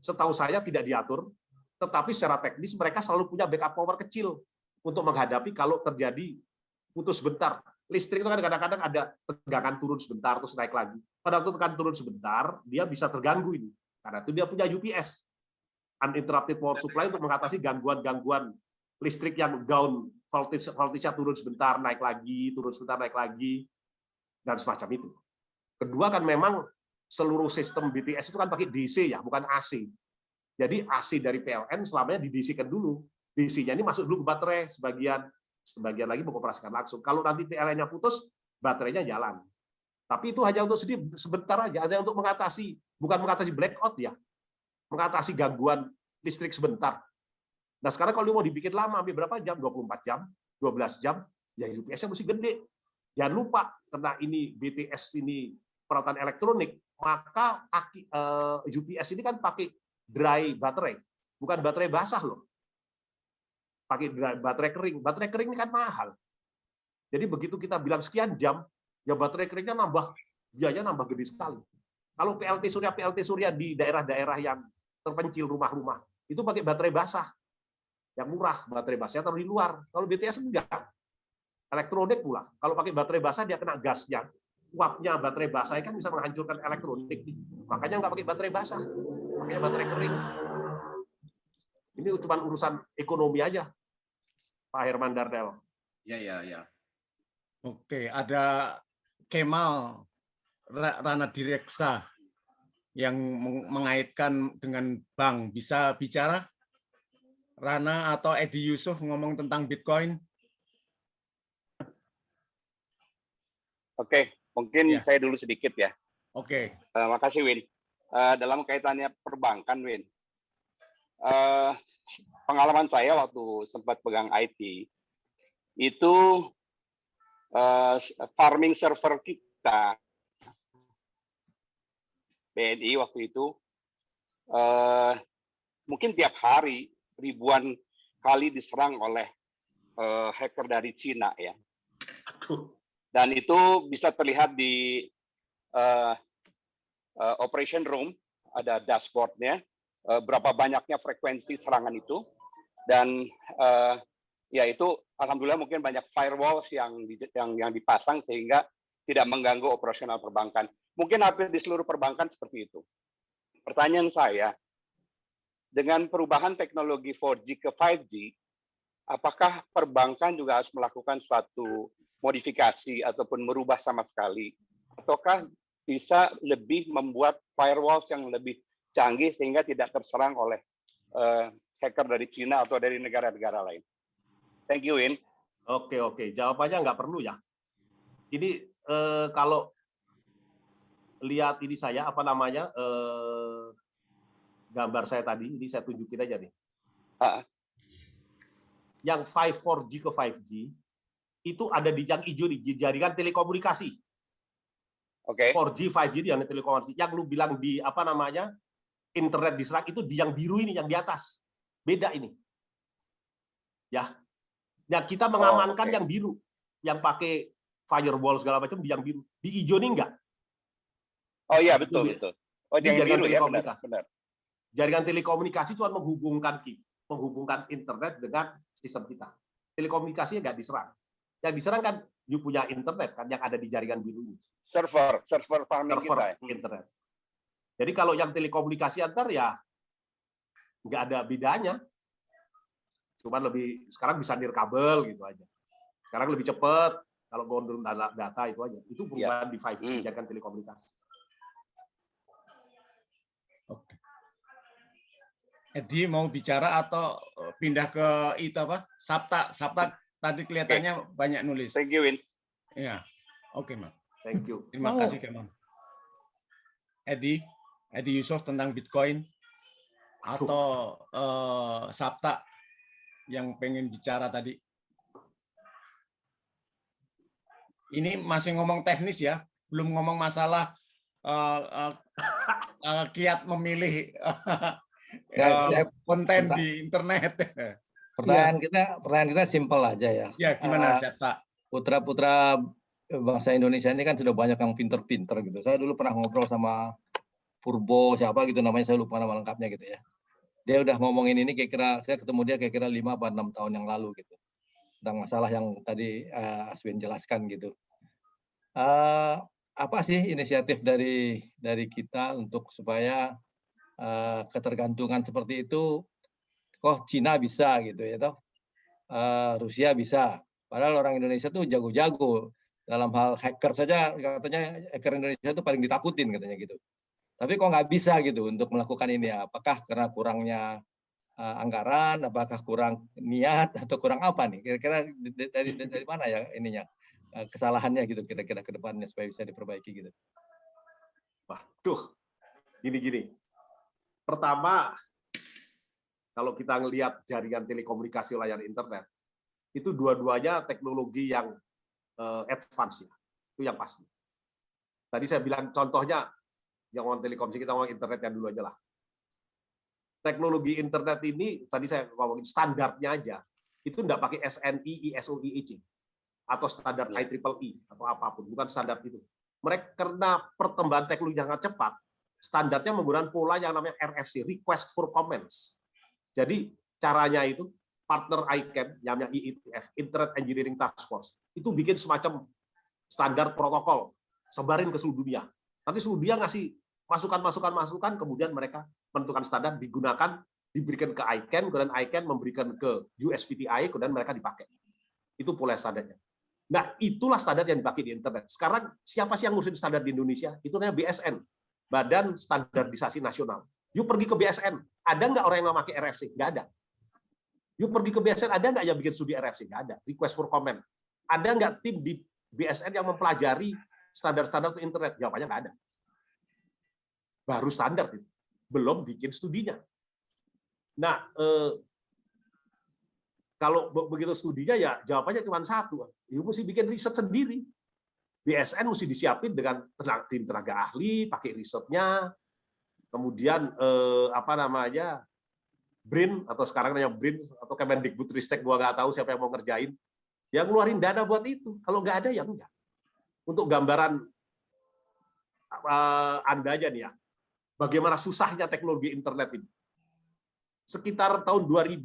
setahu saya tidak diatur, tetapi secara teknis mereka selalu punya backup power kecil untuk menghadapi kalau terjadi putus sebentar. Listrik itu kan kadang-kadang ada tegangan turun sebentar terus naik lagi. Pada waktu tegangan turun sebentar, dia bisa terganggu ini. Karena itu dia punya UPS, uninterrupted power supply, untuk mengatasi gangguan-gangguan listrik yang down, voltage-nya turun sebentar, naik lagi, turun sebentar, naik lagi, dan semacam itu. Kedua kan memang seluruh sistem BTS itu kan pakai DC ya, bukan AC. Jadi AC dari PLN selamanya di DC-kan dulu. DC-nya ini masuk dulu ke baterai, sebagian lagi mengoperasikan langsung. Kalau nanti PLN-nya putus, baterainya jalan. Tapi itu hanya untuk sebentar aja, hanya untuk bukan mengatasi blackout ya, mengatasi gangguan listrik sebentar. Nah sekarang kalau mau dibikin lama, sampai berapa jam? 24 jam, 12 jam, ya UPS-nya mesti gede. Jangan lupa, karena ini BTS ini peralatan elektronik, maka UPS ini kan pakai dry baterai, bukan baterai basah loh. Pakai baterai kering. Baterai kering ini kan mahal. Jadi begitu kita bilang sekian jam, ya baterai keringnya biaya nambah gede sekali. Kalau PLT Surya di daerah-daerah yang terpencil rumah-rumah, itu pakai baterai basah. Yang murah, baterai basahnya taruh di luar. Kalau BTS enggak. Elektronik pula. Kalau pakai baterai basah, dia kena gasnya. Uapnya baterai basah kan bisa menghancurkan elektronik. Makanya nggak pakai baterai basah. Pakai baterai kering. Ini cuma urusan ekonomi aja, Pak Herman Dardel. Ya. Oke, ada Kemal Rana Direksa yang mengaitkan dengan bank. Bisa bicara? Rana atau Edi Yusuf ngomong tentang Bitcoin? Oke, mungkin saya dulu sedikit ya. Oke. Makasih Win. Dalam kaitannya perbankan Win, pengalaman saya waktu sempat pegang IT itu farming server kita BNI waktu itu mungkin tiap hari ribuan kali diserang oleh hacker dari Cina ya. Dan itu bisa terlihat di operation room, ada dashboardnya, berapa banyaknya frekuensi serangan itu, dan ya itu alhamdulillah mungkin banyak firewalls yang dipasang sehingga tidak mengganggu operasional perbankan. Mungkin hampir di seluruh perbankan seperti itu. Pertanyaan saya, dengan perubahan teknologi 4G ke 5G, apakah perbankan juga harus melakukan suatu modifikasi ataupun merubah sama sekali? Ataukah bisa lebih membuat firewalls yang lebih canggih sehingga tidak terserang oleh hacker dari Cina atau dari negara-negara lain? Thank you, Win. Oke. Jawabannya nggak perlu ya. Ini kalau lihat ini saya, apa namanya, gambar saya tadi, ini saya tunjukin aja nih. Yang 4G ke 5G, itu ada di yang hijau di jaringan telekomunikasi. Oke. 4G, 5G di jaringan telekomunikasi. Yang lu bilang di, apa namanya, internet diserang, itu di yang biru ini, yang di atas. Beda ini. Ya. Nah, kita mengamankan yang biru, yang pakai firewall segala macam di yang biru. Di hijau ini enggak. Oh iya, betul. Oh, di yang jaringan biru telekomunikasi. Ya, benar. Jaringan telekomunikasi cuma menghubungkan internet dengan sistem kita. Telekomunikasinya enggak diserang. Yang diserang kan you punya internet kan yang ada di jaringan biru ini. Server farming kita. Internet. Jadi kalau yang telekomunikasi antar ya nggak ada bedanya. Cuman sekarang bisa nirkabel gitu aja. Sekarang lebih cepat kalau mau turun data itu aja. Itu perubahan di 5G, jaringan telekomunikasi. Oke. Edi mau bicara atau pindah ke itu apa? Sabta tadi kelihatannya banyak nulis. Thank you, Win. Ya. Oke, Mas. Thank you. Terima kasih, Kemon. Edi Yusuf tentang Bitcoin atau Sabta yang pengen bicara tadi. Ini masih ngomong teknis ya, belum ngomong masalah kiat memilih konten di internet. Pertanyaan kita simpel aja ya. Ya, gimana Sabta? Putra-putra bangsa Indonesia ini kan sudah banyak yang pinter-pinter gitu. Saya dulu pernah ngobrol sama Purbo siapa gitu namanya, saya lupa nama lengkapnya gitu ya. Dia udah ngomongin ini kira-kira, saya ketemu dia kira-kira 5 atau 6 tahun yang lalu gitu. Tentang masalah yang tadi Aswin jelaskan gitu. Apa sih inisiatif dari kita untuk supaya ketergantungan seperti itu, kok Cina bisa gitu ya toh, Rusia bisa. Padahal orang Indonesia tuh jago-jago dalam hal hacker saja, katanya hacker Indonesia itu paling ditakutin katanya gitu. Tapi kok nggak bisa gitu untuk melakukan ini? Apakah karena kurangnya anggaran, apakah kurang niat, atau kurang apa nih? Kira-kira dari mana ya ininya kesalahannya gitu kira-kira ke depannya supaya bisa diperbaiki gitu. Waduh, gini. Pertama, kalau kita ngelihat jaringan telekomunikasi layar internet, itu dua-duanya teknologi yang advance ya, itu yang pasti. Tadi saya bilang contohnya, yang ngomong telekomunikasi, kita ngomong internet yang dulu aja lah. Teknologi internet ini, tadi saya ngomongin standarnya aja, itu enggak pakai SNI, ISO, IEC, atau standar IEEE, atau apapun, bukan standar itu. Mereka karena perkembangan teknologi yang sangat cepat, standarnya menggunakan pola yang namanya RFC, Request for Comments. Jadi caranya itu, partner ICANN, yang namanya IETF, Internet Engineering Task Force, itu bikin semacam standar protokol, sebarin ke seluruh dunia. Nanti seluruh dunia ngasih masukan, kemudian mereka menentukan standar, digunakan, diberikan ke ICANN, kemudian ICANN memberikan ke USPTI, kemudian mereka dipakai. Itu pola standarnya. Nah, itulah standar yang dipakai di internet. Sekarang, siapa sih yang ngurusin standar di Indonesia? Itu namanya BSN, Badan Standarisasi Nasional. Yuk pergi ke BSN, ada nggak orang yang memakai RFC? Nggak ada. Yuk pergi ke BSN, ada nggak yang bikin studi RFC? Nggak ada. Request for comment. Ada nggak tim di BSN yang mempelajari standar-standar ke internet? Jawabannya nggak ada. Baru standar itu. Belum bikin studinya. Nah, kalau begitu studinya ya jawabannya cuma satu. You mesti bikin riset sendiri. BSN mesti disiapin dengan tim tenaga ahli, pakai risetnya, kemudian apa namanya BRIN atau sekarang namanya BRIN atau Kemendikbudristek, gua nggak tahu siapa yang mau ngerjain, yang ngeluarin dana buat itu. Kalau nggak ada ya enggak. Untuk gambaran Anda aja nih ya, bagaimana susahnya teknologi internet ini. Sekitar tahun 2000,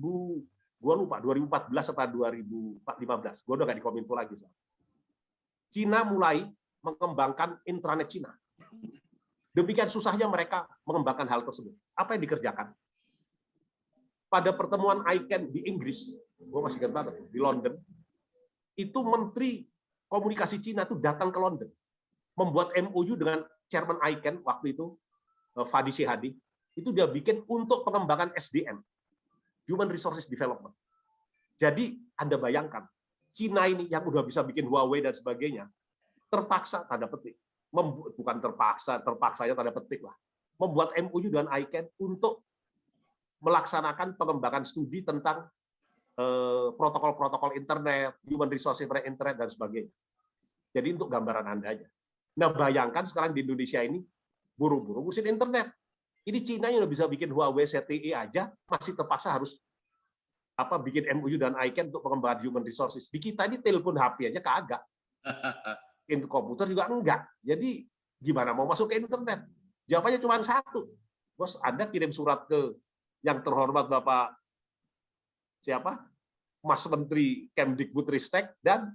gua lupa 2014 atau 2015, gua udah nggak di Kominfo lagi. Cina mulai mengembangkan intranet Cina. Demikian susahnya mereka mengembangkan hal tersebut. Apa yang dikerjakan? Pada pertemuan ICANN di Inggris, gue masih ingat banget, di London, itu Menteri Komunikasi Cina itu datang ke London, membuat MOU dengan Chairman ICANN waktu itu, Fadi Shehadi, itu dia bikin untuk pengembangan SDM, Human Resources Development. Jadi Anda bayangkan, Cina ini yang udah bisa bikin Huawei dan sebagainya, terpaksa tanda petik, bukan terpaksanya tanda petik lah, membuat MOU dengan ICANN untuk melaksanakan pengembangan studi tentang protokol-protokol internet, human resources internet dan sebagainya. Jadi untuk gambaran Anda aja. Nah, bayangkan sekarang di Indonesia ini buru-buru ngurusin internet. Ini Cina yang udah bisa bikin Huawei ZTE aja masih terpaksa harus bikin MOU dan ICANN untuk pengembangan human resources. Di kita ini telepon HP aja kagak. Komputer juga enggak. Jadi gimana mau masuk ke internet? Jawabannya cuma satu. Bos, Anda kirim surat ke yang terhormat Bapak siapa? Mas Menteri Kemdikbudristek dan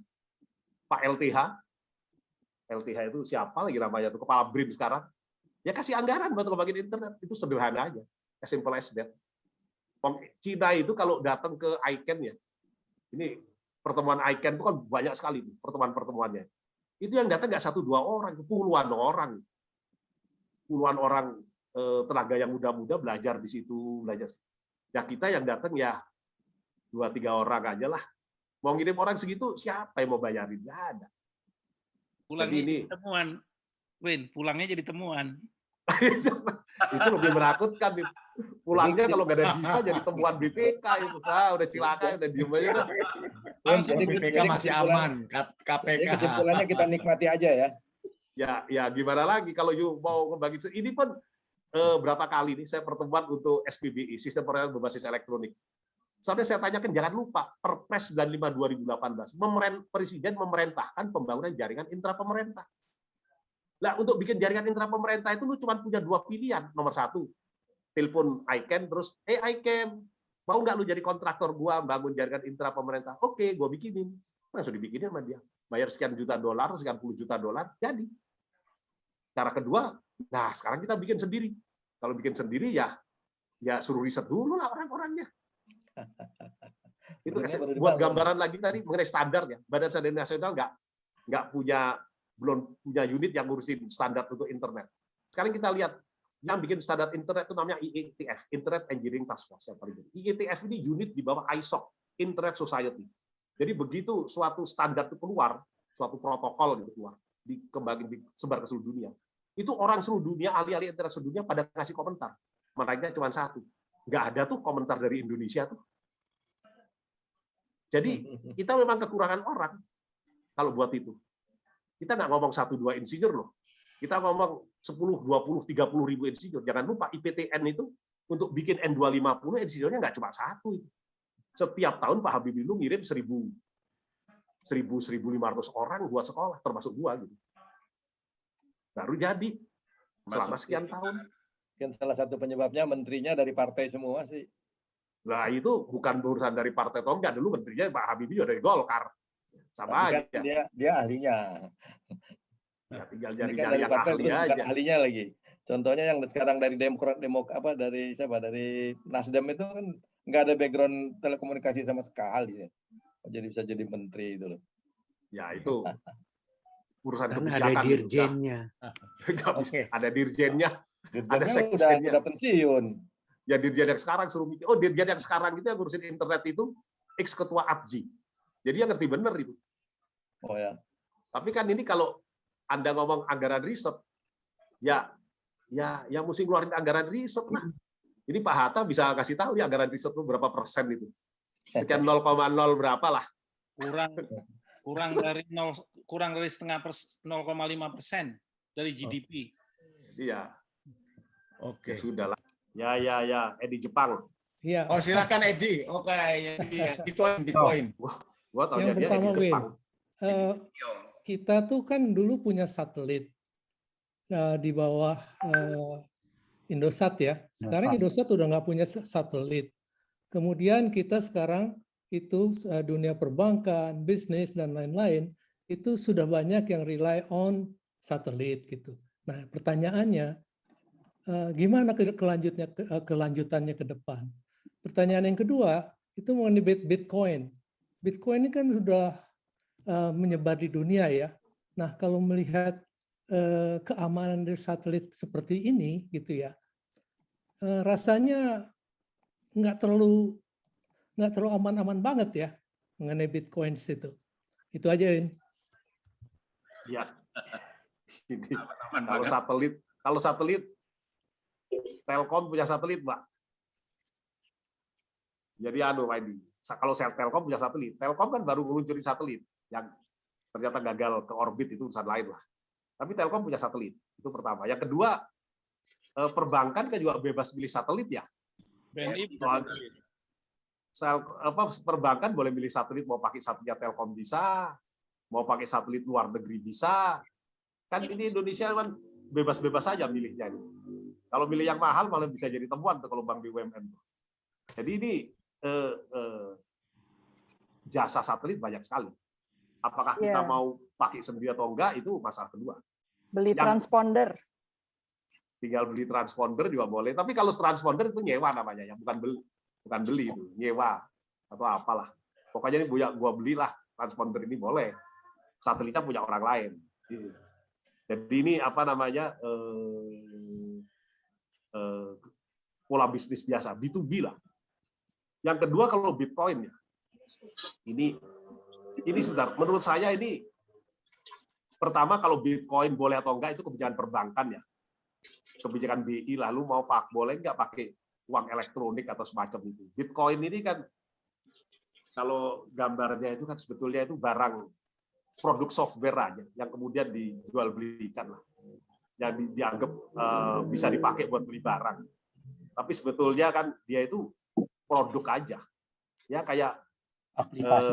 Pak LTH. LTH itu siapa lagi namanya tuh, kepala BRIN sekarang. Ya kasih anggaran buat ngebangin internet. Itu sederhana aja. As simple as that. Cina itu kalau datang ke ICANN ya, ini pertemuan ICANN itu kan banyak sekali pertemuan-pertemuannya. Itu yang datang nggak 1-2 orang, puluhan orang. Puluhan orang tenaga yang muda-muda belajar di situ, belajar. Ya kita yang datang ya 2-3 orang aja lah. Mau ngirim orang segitu, siapa yang mau bayarin? Nggak ada. Pulangnya jadi temuan. Win, pulangnya jadi temuan. Itu lebih menakutkan. Pulangnya kalau nggak ada DIPA jadi temuan BPK itu. Udah cilaka, udah diem aja. Jadi BPK masih aman, KPK. Jadi kesimpulannya kita nikmati aja ya. Ya gimana lagi kalau mau ngebagi. Ini pun berapa kali nih saya pertemuan untuk SPBI, Sistem Pembayaran Berbasis Elektronik. Sampai saya tanyakan, jangan lupa Perpres 95 2018, Presiden memerintahkan pembangunan jaringan intra pemerintah. Nah, untuk bikin jaringan intra pemerintah itu lu cuma punya 2 pilihan. Nomor 1, telepon ICANN terus, ICANN, mau nggak lu jadi kontraktor gua bangun jaringan intra pemerintah? Oke, gua bikinin. Langsung dibikinin sama dia. Bayar sekian juta dolar, sekian puluh juta dolar, jadi. Cara kedua, nah sekarang kita bikin sendiri. Kalau bikin sendiri ya suruh riset dulu lah orang-orangnya. Itu buat gambaran lagi tadi mengenai standarnya. Badan Standar Nasional belum punya unit yang ngurusin standar untuk internet. Sekarang kita lihat yang bikin standar internet itu namanya IETF, Internet Engineering Task Force yang paling gede. IETF ini unit di bawah ISOC, Internet Society. Jadi begitu suatu standar itu keluar, suatu protokol itu keluar, dikembangin, disebar ke seluruh dunia. Itu orang seluruh dunia, ahli-ahli internet seluruh dunia pada kasih komentar. Mereka cuma satu. Nggak ada tuh komentar dari Indonesia tuh. Jadi kita memang kekurangan orang kalau buat itu. Kita nggak ngomong 1-2 insinyur loh. Kita ngomong 10, 20, 30 ribu insinyur. Jangan lupa IPTN itu untuk bikin N250 insinyurnya nggak cuma 1. Setiap tahun Pak Habibie lu ngirim 1.500 orang buat sekolah, termasuk gua gitu. Baru jadi selama sekian tahun. Kan salah satu penyebabnya menterinya dari partai semua sih. Nah itu bukan urusan dari partai atau enggak. Dulu menterinya Pak Habibie juga dari Golkar. Sama aja. Kan dia ahlinya. Ya, tinggal jadi dari yang partai ahli terus aja. bukan ahlinya lagi. Contohnya yang sekarang dari dari Nasdem itu kan nggak ada background telekomunikasi sama sekali ya. Jadi bisa jadi menteri itu loh. Ya itu urusan kan kebijakan. ada dirjennya. Ada dirjennya. Ada sekjennya. Udah pensiun. Ya dirjen yang sekarang suruh mikir. Oh dirjen yang sekarang itu yang ngurusin internet itu ex ketua APJI. Jadi yang ngerti bener itu. Oh ya. Tapi kan ini kalau Anda ngomong anggaran riset, ya mesti ngeluarin anggaran riset lah. Ini Pak Hatta bisa kasih tahu ya anggaran riset itu berapa persen itu. Sekian 0,0 berapa lah. Kurang dari 0,5% dari GDP. Iya. Oke. Sudah lah. Ya, Edi Jepang. Iya. Oh, silakan Edi. Oke, Bitcoin. Gua tahu Yang dia pertama, Edi Jepang. Kita tuh kan dulu punya satelit di bawah Indosat ya. Sekarang Indosat udah nggak punya satelit. Kemudian kita sekarang itu dunia perbankan, bisnis dan lain-lain itu sudah banyak yang rely on satelit gitu. Nah, pertanyaannya gimana kelanjutannya ke depan? Pertanyaan yang kedua itu mengenai Bitcoin. Bitcoin ini kan sudah menyebar di dunia ya. Nah, kalau melihat keamanan dari satelit seperti ini gitu ya, rasanya nggak terlalu aman-aman banget ya mengenai Bitcoin itu. Itu aja, Win. Ya. Kalau satelit Telkom punya satelit, Mbak. Jadi Pak Edi, kalau Telkom punya satelit, Telkom kan baru meluncurin satelit yang ternyata gagal ke orbit, itu urusan lain lah. Tapi Telkom punya satelit, itu pertama. Yang kedua, perbankan kan juga bebas milih satelit ya. Perbankan boleh milih satelit, mau pakai satelitnya Telkom bisa, mau pakai satelit luar negeri bisa. Kan ini Indonesia kan bebas-bebas saja milihnya. Kalau milih yang mahal malah bisa jadi temuan tuh kalau bank BUMN. Jadi ini jasa satelit banyak sekali. Apakah kita mau pakai sendiri atau enggak itu masalah kedua. Beli transponder. Tinggal beli transponder juga boleh. Tapi kalau transponder itu nyewa namanya ya, bukan beli itu, nyewa atau apalah. Pokoknya ini gua belilah transponder ini boleh. Satelitnya punya orang lain. Jadi ini apa namanya pola bisnis biasa, B2B lah. Yang kedua kalau Bitcoin ya, ini sebentar. Menurut saya ini pertama kalau Bitcoin boleh atau enggak itu kebijakan perbankan ya, kebijakan BI. Lalu mau boleh nggak pakai uang elektronik atau semacam itu. Bitcoin ini kan kalau gambarnya itu kan sebetulnya itu barang produk software aja yang kemudian dijual belikan lah, yang dianggap bisa dipakai buat beli barang. Tapi sebetulnya kan dia itu produk aja. Ya kayak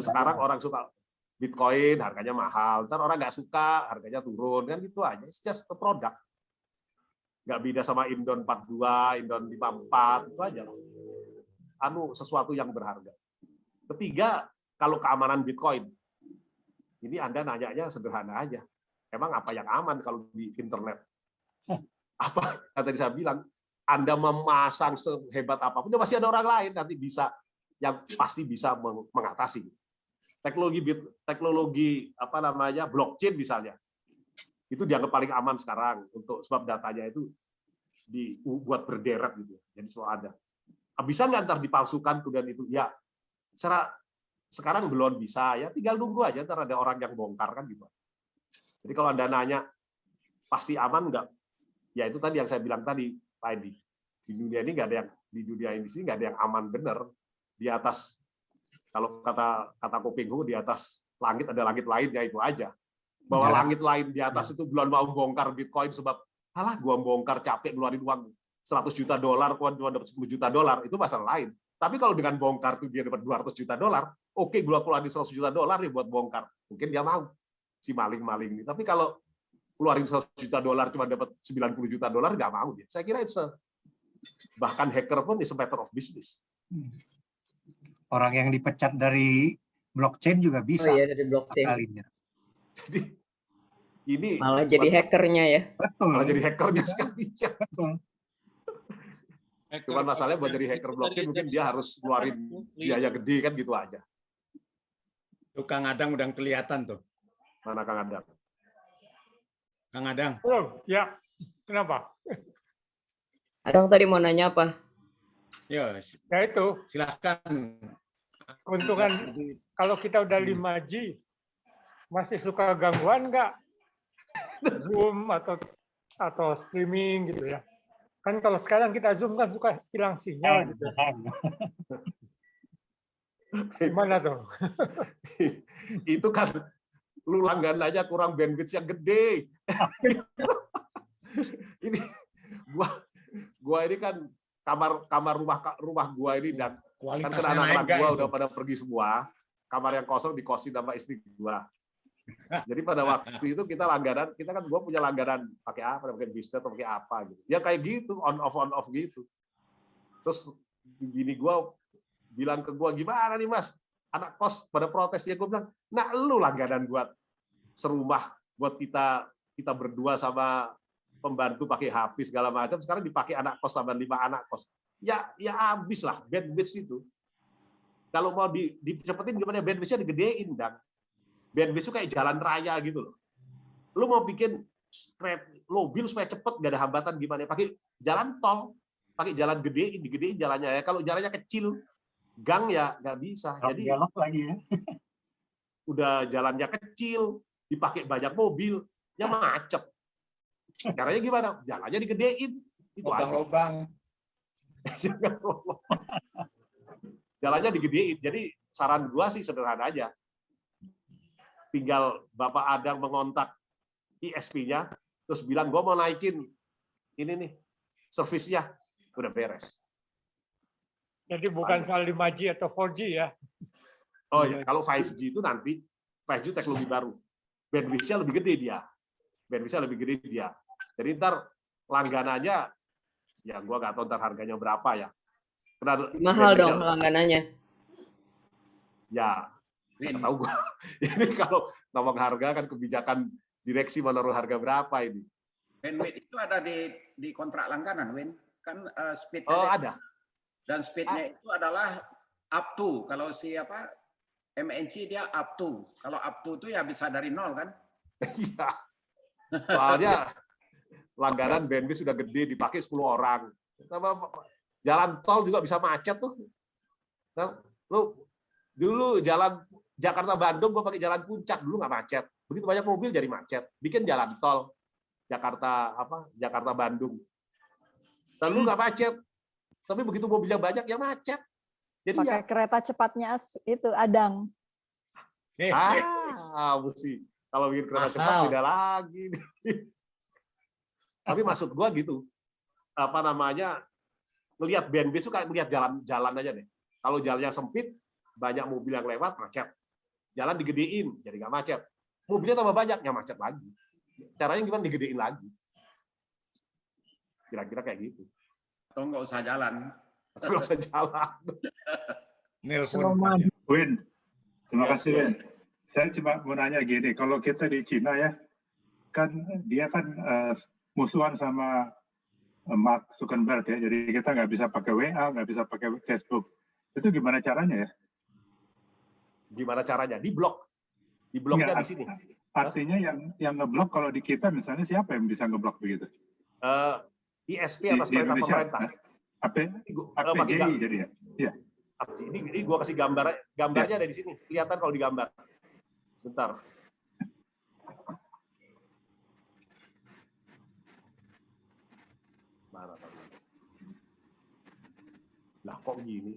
sekarang orang suka Bitcoin harganya mahal, ntar orang nggak suka harganya turun, kan gitu aja. It's just a product. Nggak beda sama Indon 42, Indon 54, itu aja. Sesuatu yang berharga. Ketiga, kalau keamanan Bitcoin. Ini Anda nanyanya sederhana aja. Emang apa yang aman kalau di internet? Apa yang tadi saya bilang, Anda memasang sehebat apapun, masih ada orang lain nanti yang pasti bisa mengatasi. Teknologi apa namanya blockchain misalnya, itu dianggap paling aman sekarang sebab datanya itu dibuat berderet gitu, jadi selalu ada. Bisa nggak ntar dipalsukan kemudian itu? Ya, sekarang belum bisa ya, tinggal nunggu aja ntar ada orang yang bongkar kan gitu. Jadi kalau Anda nanya pasti aman nggak? Ya itu tadi yang saya bilang tadi, Pak Edi. Di dunia ini nggak ada yang nggak ada yang aman bener. Di atas, kalau kata Koping Hu, di atas langit ada langit lainnya, itu aja. Bahwa langit lain di atas itu belum mau bongkar Bitcoin sebab gua bongkar capek ngeluarin uang $100 juta, gua dapat $10 juta, itu masalah lain. Tapi kalau dengan bongkar tuh dia dapat $200 juta, oke, gua keluarin $100 juta ya buat bongkar. Mungkin dia mau si maling-maling ini. Tapi kalau keluarin $100 juta cuma dapat $90 juta, nggak mau dia. Saya kira bahkan hacker pun is a matter of business. Orang yang dipecat dari blockchain juga bisa. Oh iya, dari blockchain. Jadi ini malah jadi hackernya ya. Betul. Malah jadi hackernya sekali. Betul. Cuman masalahnya buat jadi hacker blockchain mungkin dia harus keluarin biaya gede kan gitu aja. Tuh Kang Adang udah kelihatan tuh. Mana Kang Adang? Kang Adang. Oh, ya. Kenapa? Adang tadi mau nanya apa? Ya itu. Silakan. Keuntungan kalau kita udah 5G, masih suka gangguan nggak? Zoom atau streaming gitu ya. Kan kalau sekarang kita Zoom kan suka hilang sinyal gitu. Gimana tuh? Itu kan lu langganan aja kurang bandwidth yang gede. Ini Gua ini kan kamar rumah gua ini dan kan Kualitasnya anak-anak naik nggak gua itu? udah pada pergi semua. Kamar yang kosong dikosin sama istri gua. Jadi pada waktu itu kita kan gua punya langganan pakai apa, pakai bisnet atau pakai apa gitu. Ya kayak gitu, on off gitu. Terus bini gua bilang ke gua, "Gimana nih, Mas? Anak kos pada protes." Ya gua bilang, "Nah, lu langganan buat serumah buat kita berdua sama pembantu pakai HP segala macam, sekarang dipakai anak kos sama 5 anak kos. Ya habis lah bandwidth itu. Kalau mau dicepetin gimana, bandwidth-nya digedein, dan bandwidth itu kayak jalan raya gitu loh. Lu mau bikin mobil supaya cepet gak ada hambatan gimana? Pakai jalan tol, pakai jalan digedein jalannya ya. Kalau jalannya kecil, gang ya nggak bisa. Jadi belok lagi ya. Udah jalannya kecil, dipakai banyak mobil, ya macet. Caranya gimana? Jalannya digedein. Itu Lubang-lubang. Jalannya digedein. Jadi saran gua sih sederhana aja. Tinggal Bapak Adang mengontak ISP-nya, terus bilang, gua mau naikin ini nih, servisnya. Udah beres. Jadi bukan soal 5G atau 4G ya. Oh ya, kalau 5G itu nanti 5G teknologi baru. Bandwidth-nya lebih gede dia. Jadi ntar langganannya, ya gua nggak tahu ntar harganya berapa ya. Karena Mahal dong langganannya. Ya, nggak tahu gua. Ini kalau ngomong harga kan kebijakan direksi menaruh harga berapa ini. Bandwidth itu ada di kontrak langganan, Win. Kan speed-nya. Oh, ada. Dan speed-nya itu adalah up to. Kalau siapa MNC dia up to. Kalau up to itu ya bisa dari nol kan? Iya. Soalnya langganan bandwidth sudah gede, dipakai 10 orang. Jalan tol juga bisa macet tuh. Nah, lu dulu jalan Jakarta-Bandung gua pakai jalan puncak, dulu nggak macet. Begitu banyak mobil jadi macet. Bikin jalan tol Jakarta-Bandung. Lalu nggak macet. Tapi begitu mobilnya banyak ya macet. Jadi pakai kereta cepatnya itu Adang. Mesti kalau bikin kereta cepat beda lagi. Tapi maksud gua gitu. Apa namanya? Ngelihat bandwidth itu kayak ngelihat jalan aja deh. Kalau jalannya sempit, banyak mobil yang lewat, macet. Jalan digedein, jadi nggak macet. Mobilnya tambah banyak, ya macet lagi. Caranya gimana? Digedein lagi. Kira-kira kayak gitu. Atau nggak usah jalan. Nggak usah jalan. Win, terima kasih Win. Saya cuma mau nanya gini, kalau kita di Cina ya, kan dia kan musuhan sama Mark Zuckerberg ya, jadi kita nggak bisa pakai WA, nggak bisa pakai Facebook. Itu gimana caranya ya? Gimana caranya? Di blok. Di bloknya di sini. Artinya yang ngeblok kalau di kita misalnya siapa yang bisa ngeblok begitu? ISP atas perintah pemerintah. APJI jadi ya? Iya. Ini gua kasih gambarnya ada di sini. Kelihatan kalau digambar. Bentar. Mana tadi? Lah kok gini?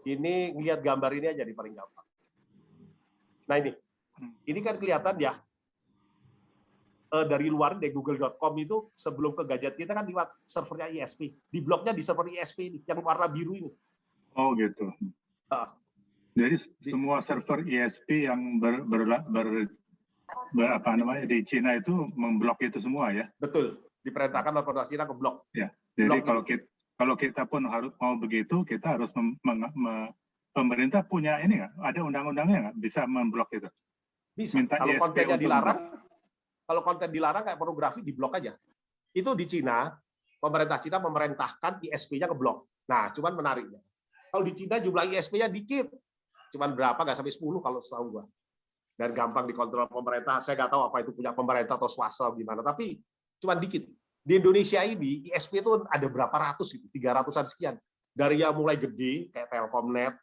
Ini lihat gambar ini aja di paling gampang. Nah ini kan kelihatan ya. Dari luar dari google.com itu sebelum ke gadget kita kan lewat servernya ISP. Di bloknya di server ISP ini yang warna biru ini. Oh gitu. Jadi semua server ISP yang apa namanya di Cina itu memblok itu semua ya? Betul. Diperintahkan oleh pemerintah Cina ke blok. Ya. Jadi kalau kita pun harus mau begitu, kita harus pemerintah punya ini nggak? Ada undang-undangnya nggak bisa memblok itu? Bisa. Minta Kalau ISP kontennya dilarang, kalau konten dilarang kayak pornografi diblok aja. Itu di Cina, pemerintah Cina memerintahkan ISP-nya ke blok. Nah, cuman menariknya. Kalau di Cina jumlah ISP-nya dikit. Cuman berapa, nggak sampai 10 kalau setahu gua. Dan gampang dikontrol pemerintah. Saya nggak tahu apa itu punya pemerintah atau swasta gimana, tapi cuman dikit. Di Indonesia ini, ISP itu ada berapa ratus gitu, 300-an sekian. Dari yang mulai gede, kayak Telkomnet,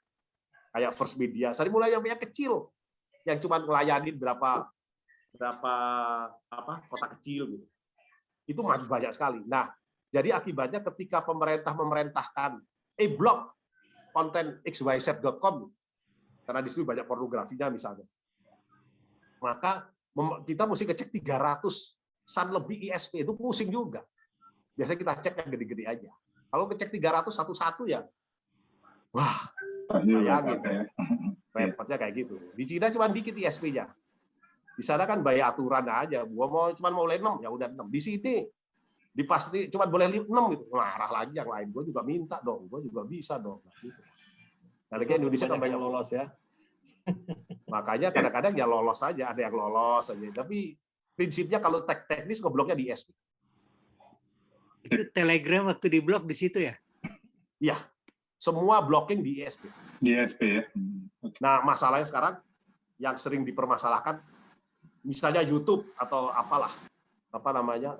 kayak First Media, dari mulai yang kecil, yang cuma ngelayanin berapa kota kecil gitu. Itu banyak sekali. Nah, jadi akibatnya ketika pemerintah memerintahkan blok konten xyz.com karena di situ banyak pornografinya misalnya. maka kita mesti ngecek 300-an lebih ISP, itu pusing juga. Biasanya kita cek yang gede-gede aja. Kalau ngecek 300 satu-satu ya, wah, bayangin. Repotnya kayak gitu. Di Cina cuma dikit ISP-nya. Di sana kan bayar aturan aja. Gua cuma mau 6, ya udah 6. Di sini dipasti cuma boleh 6 gitu. Marah lagi yang lain. Gue juga minta dong, gue juga bisa dong. Gitu. Nah, kayak Indonesia kan banyak lolos ya. Makanya kadang-kadang ya lolos aja, ada yang lolos aja. Tapi prinsipnya kalau teknis ngebloknya di ISP. Itu Telegram waktu diblok di situ ya? Iya. Semua blocking di ISP. Di ISP ya. Nah, masalahnya sekarang yang sering dipermasalahkan, misalnya YouTube atau apalah, apa namanya,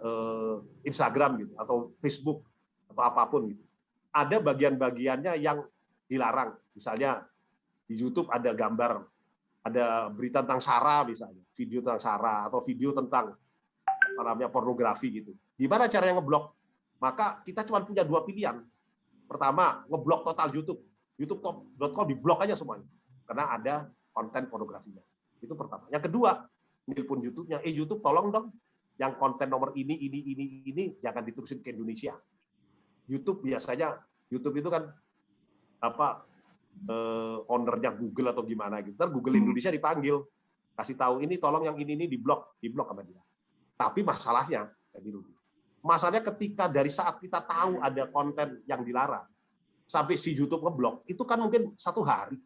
Instagram gitu, atau Facebook atau apapun gitu. Ada bagian-bagiannya yang dilarang. Misalnya di YouTube ada gambar, ada berita tentang SARA misalnya, video tentang SARA atau video tentang apa namanya pornografi gitu. Gimana caranya ngeblok? Maka kita cuma punya 2 pilihan. Pertama, ngeblok total YouTube. YouTube.com diblok aja semuanya karena ada konten pornografinya. Itu pertama. Yang kedua, nelpon YouTube-nya, YouTube tolong dong yang konten nomor ini jangan diterusin ke Indonesia. YouTube biasanya, YouTube itu kan apa ownernya Google atau gimana gitu. Ntar Google Indonesia dipanggil, kasih tahu ini tolong yang ini diblok sama dia. Tapi masalahnya ketika dari saat kita tahu ada konten yang dilarang sampai si YouTube ngeblok, itu kan mungkin 1 hari.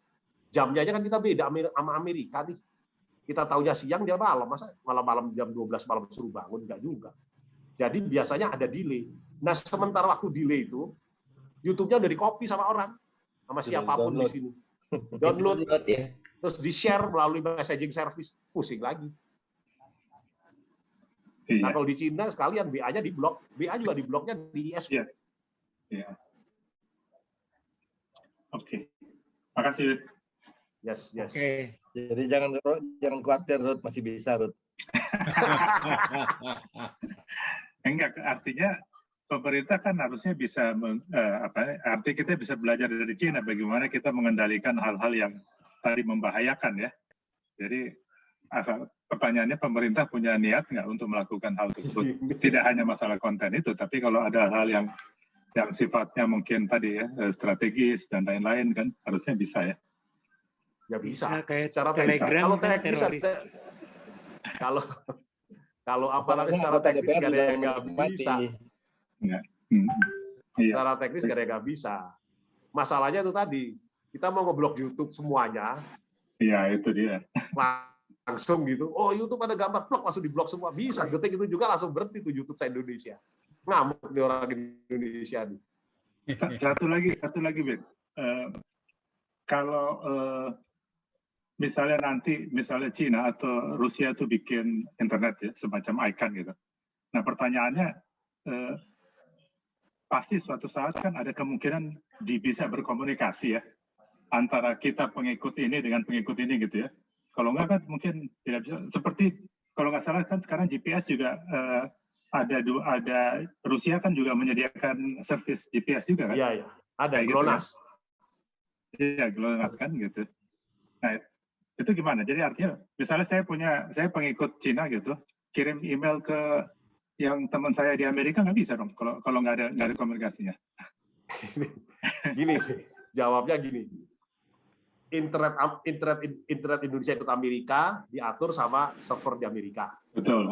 Jamnya aja kan kita beda sama Amerika nih. Kita tahunya siang, dia malam. Masa malam-malam jam 12 malam suruh bangun? Enggak juga. Jadi biasanya ada delay. Nah, sementara waktu delay itu, YouTube-nya udah di-copy sama orang. Sama siapapun di sini. Download. Ya. Terus di-share melalui messaging service. Pusing lagi. Nah, kalau di Cina sekalian BA-nya diblok. BA juga dibloknya di ISP. Iya. Oke. Makasih. Yes. Oke. Jadi jangan khawatir, Ruth, masih bisa, Ruth. Enggak, artinya pemerintah kan harusnya bisa artinya kita bisa belajar dari Cina bagaimana kita mengendalikan hal-hal yang tadi membahayakan ya. Jadi pertanyaannya pemerintah punya niat nggak untuk melakukan hal tersebut? Tidak hanya masalah konten itu, tapi kalau ada hal yang sifatnya mungkin tadi ya strategis dan lain-lain kan harusnya bisa ya. Ya bisa. Kayak secara Telegram kalau kan teknis teroris. kalau apa namanya secara teknis nggak ada yang nggak bisa. Secara teknis nggak ada yang nggak bisa. Masalahnya itu tadi kita mau ngeblok YouTube semuanya. Iya itu dia. Langsung gitu. Oh YouTube ada gambar blok langsung diblok semua bisa. Detik itu juga langsung berhenti tuh YouTube Indonesia. Ngamuk nih orang Indonesia nih. Satu lagi Ben. Kalau misalnya Cina atau Rusia itu bikin internet ya semacam ICANN gitu. Nah pertanyaannya pasti suatu saat kan ada kemungkinan bisa berkomunikasi ya antara kita pengikut ini dengan pengikut ini gitu ya. Kalau enggak kan mungkin tidak bisa. Seperti kalau nggak salah kan sekarang GPS juga ada Rusia kan juga menyediakan service GPS juga kan? Iya ada GLONASS. Iya GLONASS kan gitu. Nah itu gimana? Jadi artinya misalnya saya pengikut Cina gitu, kirim email ke yang teman saya di Amerika nggak bisa dong kalau nggak ada komunikasinya. Gini, jawabnya gini. Internet Indonesia ikut Amerika diatur sama server di Amerika. Betul.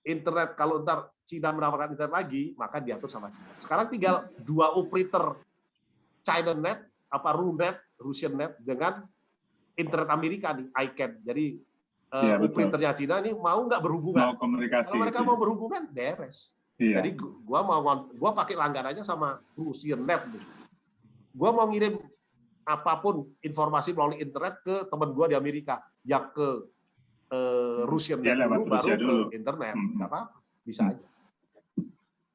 Internet kalau ntar Cina mendapatkan internet lagi, maka diatur sama Cina. Sekarang tinggal 2 operator ChinaNet, RUNET, RussianNet dengan internet Amerika nih, ICANN. Jadi operatornya Cina ini mau nggak berhubungan? Mau komunikasi. Kalau mereka mau berhubungan, beres. Iya. Jadi gua pakai langganannya sama RussianNet. Gua mau ngirim apapun informasi melalui internet ke teman gua di Amerika, ya ke RussianNet dulu, baru ke internet. Nggak apa-apa, bisa aja.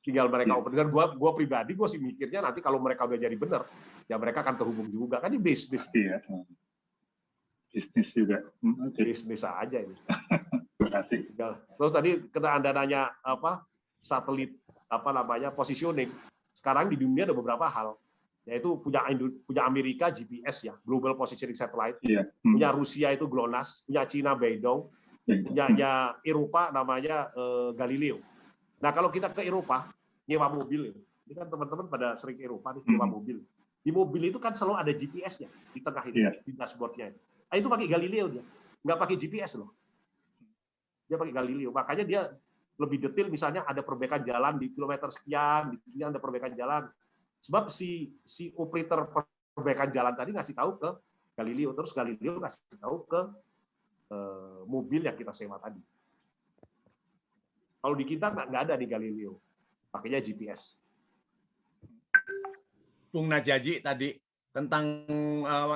Tinggal mereka open. Dan gua pribadi gua sih mikirnya nanti kalau mereka udah jadi benar, ya mereka akan terhubung juga. Kan ini bisnis. Iya. Bisnis juga. Bisnis aja ini. Terima kasih. Terus tadi kita Anda nanya satelit positioning. Sekarang di dunia ada beberapa hal, yaitu punya Amerika GPS ya, Global Positioning Satellite. Iya. Punya Rusia itu GLONASS, punya Cina Beidou, punyanya Eropa namanya Galileo. Nah kalau kita ke Eropa nyewa mobil, ini kan teman-teman pada sering ke Eropa nih, nyewa mobil. Di mobil itu kan selalu ada GPS-nya di tengah itu, di dashboard-nya. Nah, itu pakai Galileo dia, nggak pakai GPS loh. Dia pakai Galileo, makanya dia lebih detail. Misalnya ada perbaikan jalan di kilometer sekian, di sini ada perbaikan jalan. Sebab si operator perbaikan jalan tadi ngasih tahu ke Galileo, terus Galileo ngasih tahu ke mobil yang kita sewa tadi. Kalau di kita nggak ada di Galileo, pakainya GPS. Bung Najaji tadi tentang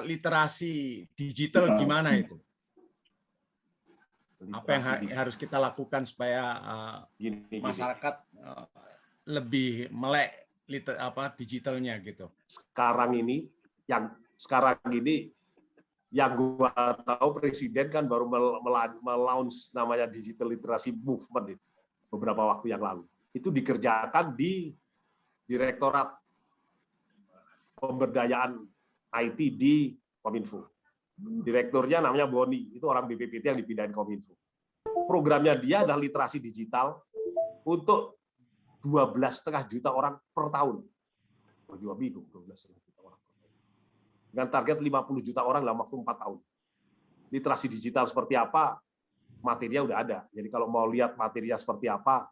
literasi digital gimana itu? Apa yang harus kita lakukan supaya masyarakat lebih melek digitalnya gitu? Sekarang ini yang gua tahu Presiden kan baru melaunch namanya Digital Literacy Movement itu beberapa waktu yang lalu. Itu dikerjakan di Direktorat Pemberdayaan IT di Kominfo. Direkturnya namanya Boni, itu orang BPPT yang dipindahin Kominfo. Programnya dia adalah literasi digital untuk 12,5 juta orang per tahun. Per 2 minggu, 12,5 juta orang per tahun. Dengan target 50 juta orang dalam waktu 4 tahun. Literasi digital seperti apa, materinya udah ada. Jadi kalau mau lihat materinya seperti apa,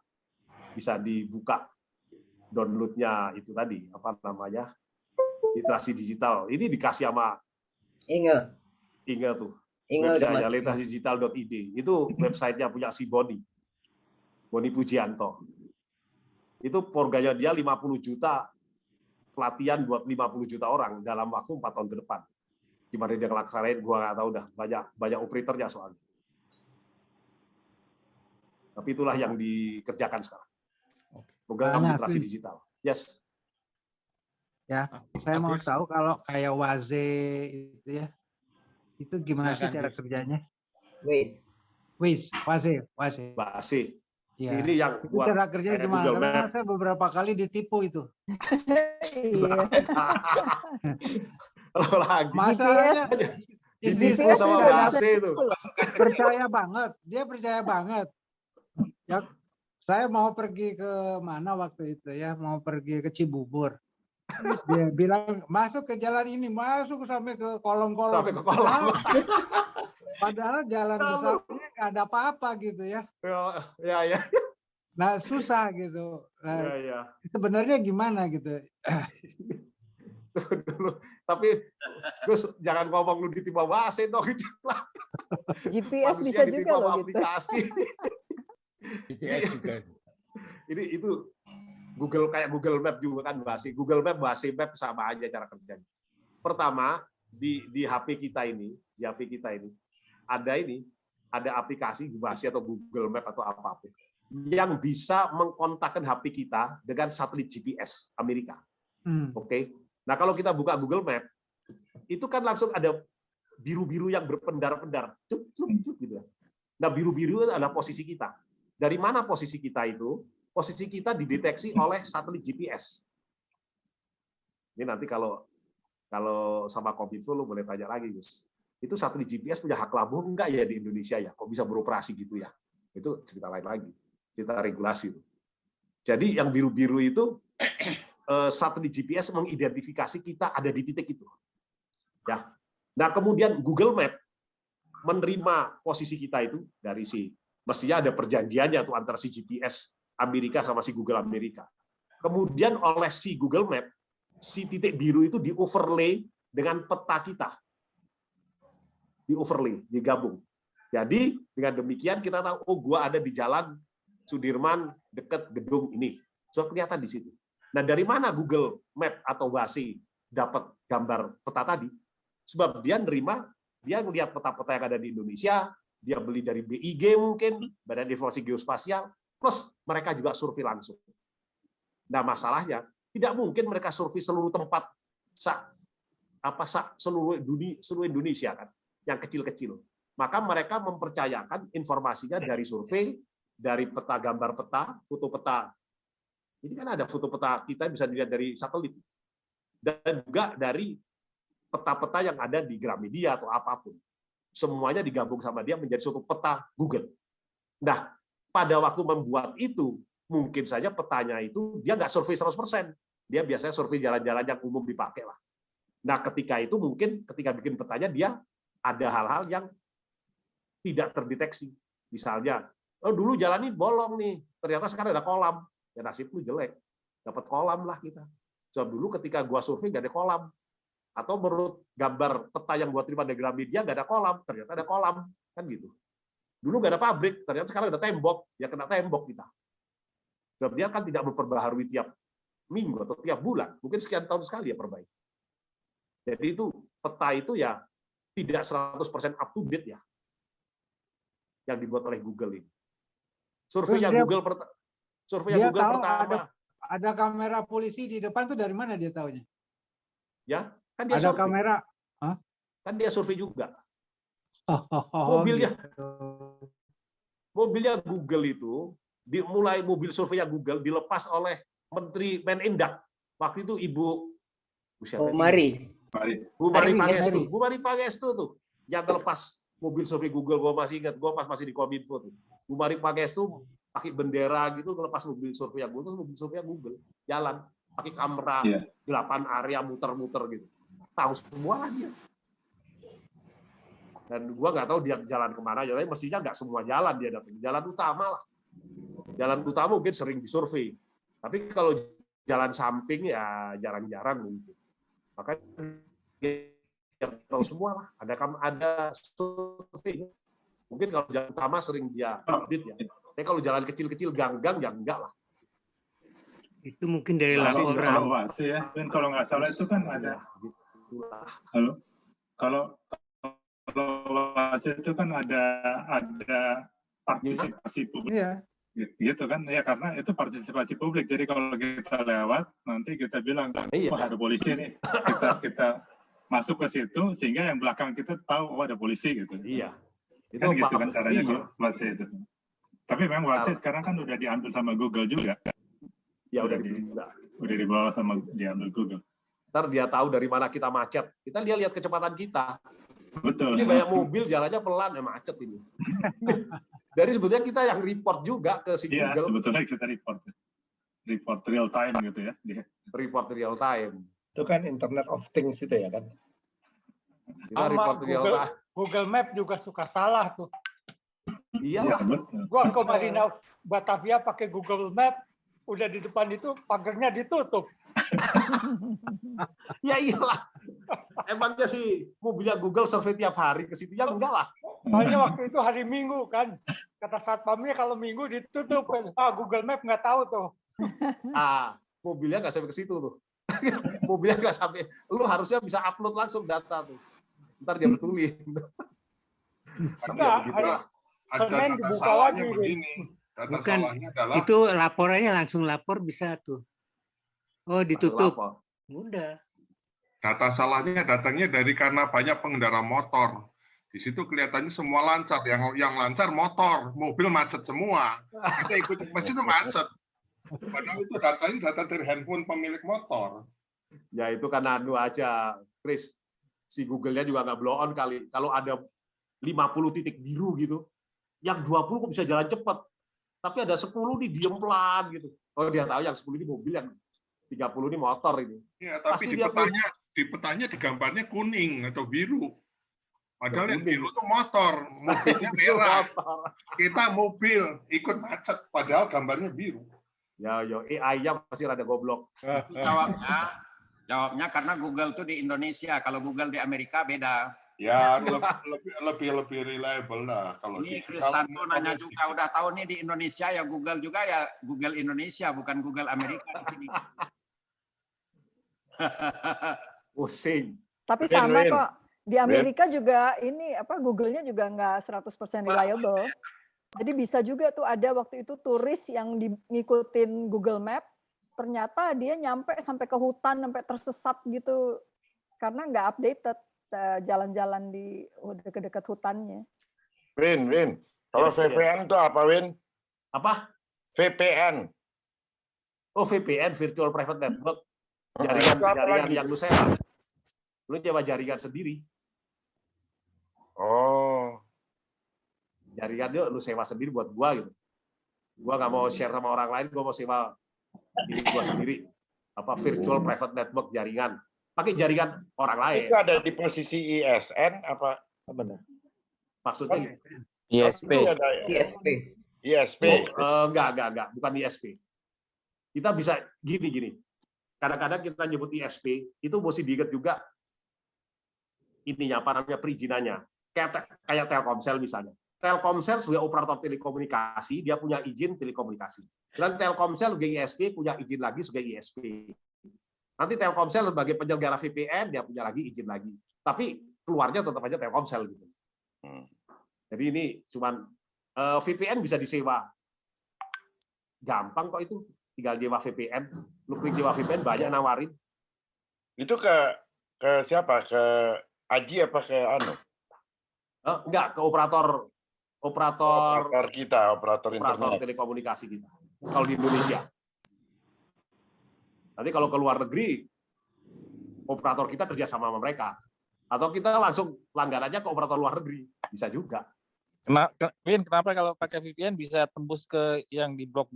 bisa dibuka download-nya itu tadi, apa namanya, literasi digital. Ini dikasih sama Inge tuh. Website-nya literasidigital.id. Itu website-nya punya si Boni Pujianto. Itu programnya dia 50 juta pelatihan buat 50 juta orang dalam waktu 4 tahun ke depan. Gimana dia ngelaksanain, gua nggak tahu dah. Banyak operatornya soalnya. Tapi itulah yang dikerjakan sekarang. Program literasi digital. Yes. Ya, saya mau tahu kalau kayak Waze itu ya, itu gimana sih cara kerjanya? Waze. Ya. Ini yang itu cara kerjanya gimana? Karena saya beberapa kali ditipu itu. Masalahnya ditipu sama Waze itu. Dia percaya banget. Ya, saya mau pergi ke mana waktu itu ya, mau pergi ke Cibubur. Dia bilang masuk ke jalan ini, masuk sampai ke kolong-kolong. Padahal jalan besarnya nggak ada apa-apa gitu ya. Ya. Nah susah gitu. Nah, sebenarnya gimana gitu? Tapi Gus jangan ngomong lu ditipu Waze dong. GPS bisa juga loh gitu. GPS juga. Ini itu kayak Google Map juga kan Waze. Google Map, Waze Map sama aja cara kerjanya. Pertama di HP kita ini, ada aplikasi Waze atau Google Map atau apapun yang bisa mengkontakkan HP kita dengan satelit GPS Amerika. Oke. Nah, kalau kita buka Google Map, itu kan langsung ada biru-biru yang berpendar-pendar. Cup gitu. Nah, biru-biru adalah posisi kita. Dari mana posisi kita itu? Posisi kita dideteksi oleh satelit GPS. Ini nanti kalau sama Kominfo lu boleh tanya lagi, Gus. Itu satelit GPS punya hak labuh enggak ya di Indonesia ya? Kok bisa beroperasi gitu ya? Itu cerita lain lagi. Cerita regulasi. Jadi yang biru-biru itu satelit GPS mengidentifikasi kita ada di titik itu. Ya. Nah, kemudian Google Map menerima posisi kita itu dari mestinya ada perjanjiannya tuh antara si GPS Amerika sama si Google Amerika. Kemudian oleh si Google Map, si titik biru itu di-overlay dengan peta kita. Di-overlay, digabung. Jadi dengan demikian kita tahu, oh gua ada di jalan Sudirman dekat gedung ini. So kelihatan di situ. Nah, dari mana Google Map atau Waze dapat gambar peta tadi? Sebab dia ngelihat peta-peta yang ada di Indonesia, dia beli dari BIG mungkin, Badan Informasi Geospasial, plus mereka juga survei langsung. Nah, masalahnya tidak mungkin mereka survei seluruh tempat seluruh Indonesia kan, yang kecil-kecil. Maka mereka mempercayakan informasinya dari survei, dari peta, gambar peta, foto peta. Ini kan ada foto peta kita bisa dilihat dari satelit. Dan juga dari peta-peta yang ada di Gramedia atau apapun. semuanya digabung sama dia menjadi suatu peta Google. Nah, pada waktu membuat itu, mungkin saja petanya itu dia nggak survei 100%. Dia biasanya survei jalan-jalan yang umum dipakai lah. Nah, ketika itu mungkin ketika bikin petanya dia ada hal-hal yang tidak terdeteksi. Misalnya, oh dulu jalan ini bolong nih, ternyata sekarang ada kolam. Ya nasib lu jelek. Dapat kolam lah kita. Sebab dulu ketika gua survei nggak ada kolam. Atau menurut gambar peta yang gua terima dari Gramedia nggak ada kolam, ternyata ada kolam, kan gitu. Dulu nggak ada pabrik, ternyata sekarang ada tembok, ya kena tembok kita. Sebab dia kan tidak memperbaharui tiap minggu atau tiap bulan, mungkin sekian tahun sekali ya perbaiki. Jadi itu peta itu ya tidak 100% up to date ya, yang dibuat oleh Google ini. Surveinya Google pertama. Ada kamera polisi di depan tuh dari mana dia taunya? Ya, kan dia ada survei. Kamera. Hah? Kan dia survei juga. Mobilnya Google itu dimulai mobil surveinya Google dilepas oleh Menteri Menindak. Waktu itu Bu Mari Pangestu tuh yang lepas mobil survei Google. Gue masih ingat, gue pas masih di Kominfo tuh. Bu Mari Pangestu pakai bendera gitu ngelepas mobil survei Google jalan pakai kamera 8 area muter-muter gitu. Tahu semua lah dia. Dan gua nggak tahu dia jalan kemana, tapi mestinya nggak semua jalan dia datang. Jalan utama lah. Jalan utama mungkin sering disurvei. Tapi kalau jalan samping ya jarang-jarang mungkin. Makanya dia tahu semua lah. Ada survei. Mungkin kalau jalan utama sering dia audit ya. Tapi kalau jalan kecil-kecil gang-gang ya enggak lah. Itu mungkin dari laporan. Kalau nggak salah itu kan ada. Kalau itu kan ada partisipasi publik. Iya. Gitu kan ya, karena itu partisipasi publik. Jadi kalau kita lewat nanti kita bilang wah ada polisi nih, kita masuk ke situ sehingga yang belakang kita tahu oh ada polisi gitu. Iya. Itu kan gitu kan caranya WASE itu. Tapi memang WASE sekarang kan udah diambil sama Google juga. Ya udah dibawa sama diambil Google. Ntar dia tahu dari mana kita macet. Kita lihat kecepatan kita. Betul. Ini banyak mobil jalannya pelan, macet ini. Dari sebetulnya kita yang report juga ke si Google. Iya, sebetulnya kita report real time gitu ya. Report real time. Itu kan Internet of Things itu ya kan. Kita report real time. Google Map juga suka salah tuh. Iya. Gua ke Marina Batavia pakai Google Map, udah di depan itu pagarnya ditutup. Ya iyalah. Emangnya sih mobilnya Google survei tiap hari ke situ? Ya enggak lah. Soalnya waktu itu hari Minggu kan. Kata satpamnya kalau Minggu ditutup. Google Map nggak tahu tuh. Mobilnya nggak sampai ke situ tuh. Mobilnya nggak sampai. Lu harusnya bisa upload langsung data tuh. Ntar dia betulin. Senin dibuka lagi. Bukan, itu laporannya langsung lapor bisa tuh. Oh ditutup. Udah. Data salahnya datangnya dari karena banyak pengendara motor. Di situ kelihatannya semua lancar. Yang lancar motor, mobil macet semua. Kita ikut masjid itu macet. Padahal itu datanya data dari handphone pemilik motor. Ya itu karena aja, Chris. Si Google-nya juga nggak blow on kali. Kalau ada 50 titik biru gitu, yang 20 kok bisa jalan cepat. Tapi ada 10 nih diem pelan gitu. Oh dia tahu yang 10 ini mobil, yang 30 ini motor ini. Ya, tapi di petanya digambarnya kuning atau biru. Padahal yang biru itu motor, mobilnya merah. Kita mobil ikut macet, padahal gambarnya biru. Ya, AI-nya masih rada goblok. Jawabnya karena Google tuh di Indonesia, kalau Google di Amerika beda. Ya lebih reliable lah kalau ini Kristanto nanya juga udah tahu nih di Indonesia ya Google juga ya Google Indonesia bukan Google Amerika di sini. Pusing. Tapi sama kok di Amerika juga ini Google-nya juga nggak 100% reliable. Jadi bisa juga tuh ada waktu itu turis yang ngikutin Google Map ternyata dia nyampe sampai ke hutan sampai tersesat gitu karena nggak updated. Jalan-jalan di dekat hutannya. Win. Kalau VPN itu apa, Win? Apa? VPN. Oh, VPN, Virtual Private Network. Jaringan yang lu sewa. Lu coba jaringan sendiri. Oh. jaringan yuk lu sewa sendiri buat gua gitu. Gua nggak mau share sama orang lain, gua mau sewa diri gua sendiri. Apa virtual private network jaringan. Pakai jaringan orang lain. Itu ada di posisi ISN apa benar? Maksudnya ISP. ISP. Enggak, bukan ISP. Kita bisa gini. Kadang-kadang kita nyebut ISP, itu mesti diingat juga ininya, apa namanya, perizinannya. Kayak Telkomsel misalnya. Telkomsel sebagai operator telekomunikasi, dia punya izin telekomunikasi. Dan Telkomsel sebagai ISP punya izin lagi sebagai ISP. Nanti Telkomsel sebagai penyelenggara VPN, dia punya lagi izin lagi. Tapi keluarnya tetap aja Telkomsel gitu. Jadi ini cuman VPN bisa disewa. Gampang kok itu. Tinggal nyewa VPN. Lu klik nyewa VPN, banyak nawarin. Itu ke siapa? Ke Aji apa ke anu? Enggak, ke operator internet. Telekomunikasi kita. Kalau di Indonesia. Nanti kalau ke luar negeri, operator kita kerja sama mereka. Atau kita langsung langganannya ke operator luar negeri. Bisa juga. Kenapa kalau pakai VPN bisa tembus ke yang di blok?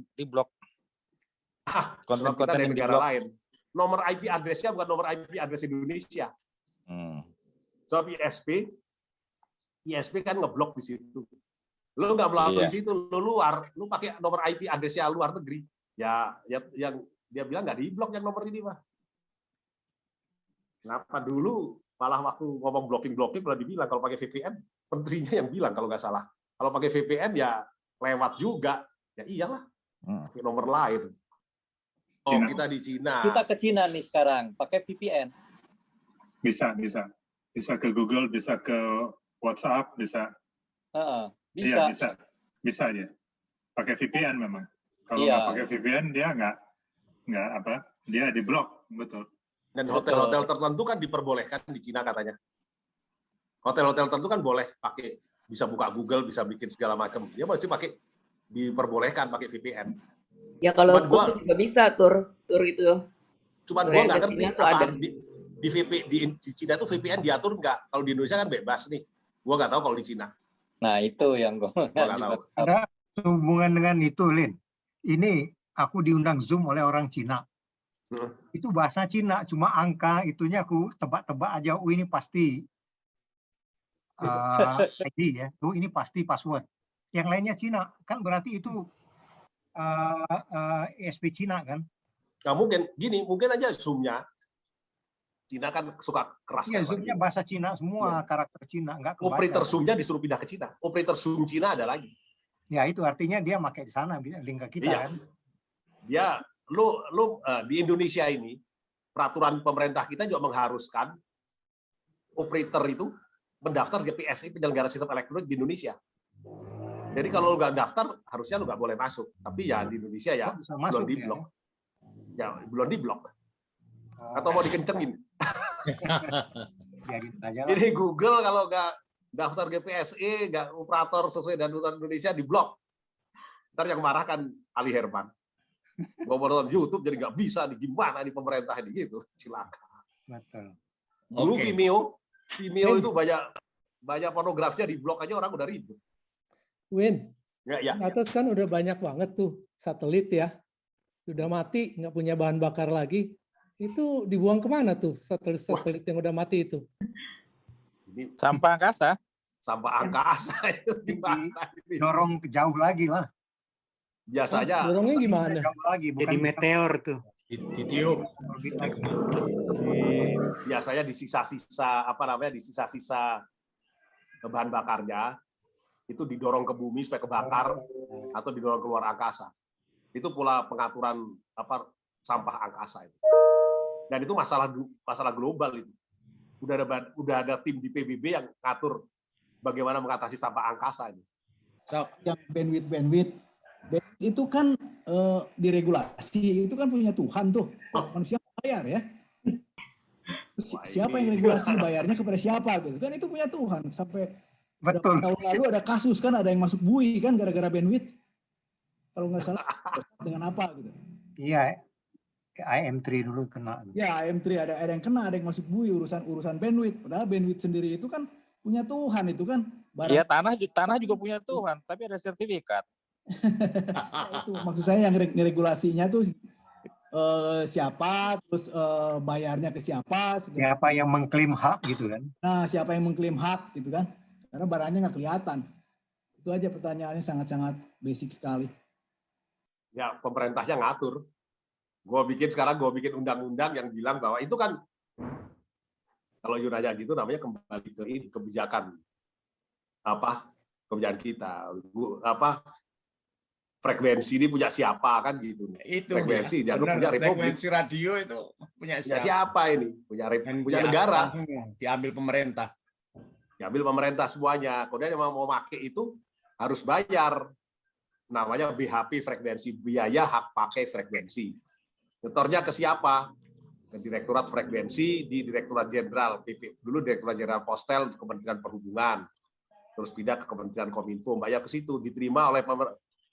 Konten kita dari negara lain. Nomor IP address-nya bukan nomor IP address Indonesia. Soal ISP kan ngeblok di situ. Lu nggak melalui situ, lu pakai nomor IP address-nya luar negeri. Ya yang dia bilang nggak diblok yang nomor ini, Pak. Kenapa dulu malah waktu ngomong blocking malah dibilang kalau pakai VPN, menterinya yang bilang kalau nggak salah. Kalau pakai VPN ya lewat juga. Ya iyalah. Pakai nomor lain. Oh, kita di Cina. Kita ke Cina nih sekarang, pakai VPN. Bisa. Bisa ke Google, bisa ke WhatsApp, bisa. Bisa. Iya, bisa aja. Pakai VPN memang. Kalau nggak pakai VPN dia nggak dia diblok, betul. Dan hotel-hotel tertentu kan diperbolehkan di Cina katanya. Hotel-hotel tertentu kan boleh pakai, bisa buka Google, bisa bikin segala macam. Dia masih diperbolehkan pakai VPN. Ya kalau tur juga bisa tur itu. Cuman gua nggak ngerti apa di Cina tuh VPN diatur nggak? Kalau di Indonesia kan bebas nih. Gua nggak tahu kalau di Cina. Nah itu yang gua nggak tahu. Ada hubungan dengan itu, Lin. Ini aku diundang Zoom oleh orang Cina. Itu bahasa Cina, cuma angka itunya aku tebak-tebak aja. Ini pasti ID ya. Ini pasti password. Yang lainnya Cina, kan berarti itu ISP Cina kan? Nggak mungkin. Gini, mungkin aja Zoom-nya. Cina kan suka keras. Iya, Zoom-nya bahasa Cina semua, karakter Cina. Nggak kebaca. Operator Zoom-nya disuruh pindah ke Cina. Operator Zoom Cina ada lagi. Ya itu artinya dia pakai di sana, link ke kita kan? Dia, lu di Indonesia ini peraturan pemerintah kita juga mengharuskan operator itu mendaftar ke PSI, penyelenggara sistem elektronik di Indonesia. Jadi kalau lu nggak daftar, harusnya lu nggak boleh masuk. Tapi ya di Indonesia ya belum diblok. Ya belum diblok. Atau mau dikencengin. Ini Google kalau nggak daftar ke PSI, nggak operator sesuai dengan aturan Indonesia diblok. Ntar yang marah kan Ali Herman. Mau nonton YouTube jadi nggak bisa, gimana di pemerintah ini gitu, cilaka. Dulu Vimeo itu banyak pornografinya diblok aja orang udah ribut. Win, ya. atas kan udah banyak banget tuh satelit ya, udah mati nggak punya bahan bakar lagi, itu dibuang kemana tuh satelit yang udah mati itu? Sampah angkasa. Sampah angkasa itu gimana? Dorong jauh lagi lah. Biasanya. Dorongnya gimana? Jadi meteor tuh. Ditiup. Biasanya di sisa-sisa di sisa-sisa bahan bakarnya itu didorong ke bumi supaya kebakar atau didorong keluar angkasa. Itu pula pengaturan sampah angkasa itu. Dan itu masalah global itu. Udah ada tim di PBB yang ngatur bagaimana mengatasi sampah angkasa ini. Yang bandwidth itu kan diregulasi, itu kan punya Tuhan tuh. Manusia bayar ya. Siapa yang regulasi, bayarnya kepada siapa gitu kan, itu punya Tuhan. Sampai betul. Tahun lalu ada kasus kan, ada yang masuk bui kan gara-gara bandwidth. Kalau nggak salah dengan apa gitu. Iya, IM3 dulu kena. Ya, IM3 ada yang kena, ada yang masuk bui urusan bandwidth. Padahal bandwidth sendiri itu kan punya Tuhan, itu kan Iya, tanah juga punya Tuhan, tapi ada sertifikat. Itu maksud saya yang regulasinya tuh siapa, terus bayarnya ke siapa. Siapa yang mengklaim hak gitu kan? Nah, siapa yang mengklaim hak gitu kan? Karena barangnya nggak kelihatan. Itu aja pertanyaannya, sangat-sangat basic sekali. Ya, pemerintahnya ngatur. Gue bikin undang-undang yang bilang bahwa itu kan, kalau Yunanya gitu namanya kembali ke ini, kebijakan kebijakan kita. Frekuensi ini punya siapa kan gitu. Itu frekuensi ya, punya republik. Frekuensi radio itu punya siapa ini? Punya negara. Diambil pemerintah. Diambil pemerintah semuanya. Kemudian yang mau pakai itu harus bayar. Namanya BHP frekuensi, biaya hak pakai frekuensi. Nyetornya ke siapa? Ke Direktorat Frekuensi di Direktorat Jenderal PP. Dulu Direktorat Jenderal Postel di Kementerian Perhubungan. Terus pindah ke Kementerian Kominfo, bayar ke situ, diterima oleh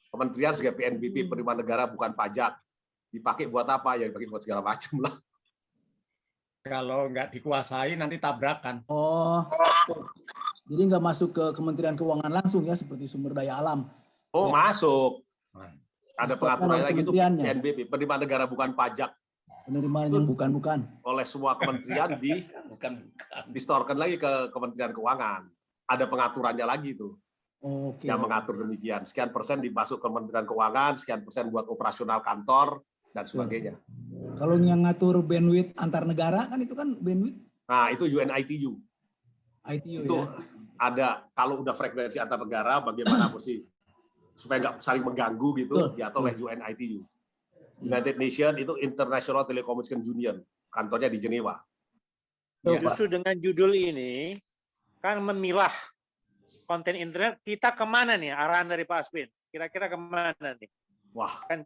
Kementerian sebagai PNBP, penerimaan negara bukan pajak. Dipakai buat apa? Ya dipakai buat segala macam lah. Kalau nggak dikuasai nanti tabrakan. Oh, jadi nggak masuk ke Kementerian Keuangan langsung ya, seperti sumber daya alam. Oh, masuk. Ada pengaturan lagi itu PNBP, penerimaan negara bukan pajak. Penerimaan yang bukan. Oleh semua kementerian distorkan lagi ke Kementerian Keuangan. Ada pengaturannya lagi itu. Oke. Yang mengatur demikian. Sekian persen dimasuk ke Kementerian Keuangan, sekian persen buat operasional kantor, dan sebagainya. Kalau yang ngatur bandwidth antar negara, kan itu kan bandwidth. Nah, itu UNITU. ITU itu ya. Ada, kalau udah frekuensi antar negara, bagaimana mesti supaya nggak saling mengganggu gitu, diatur oleh UNITU. United Nations itu International Telecommunication Union, kantornya di Jenewa. Justru dengan judul ini kan memilah konten internet, kita kemana nih arahan dari Pak Aswin? Kira-kira kemana nih? Wah, kan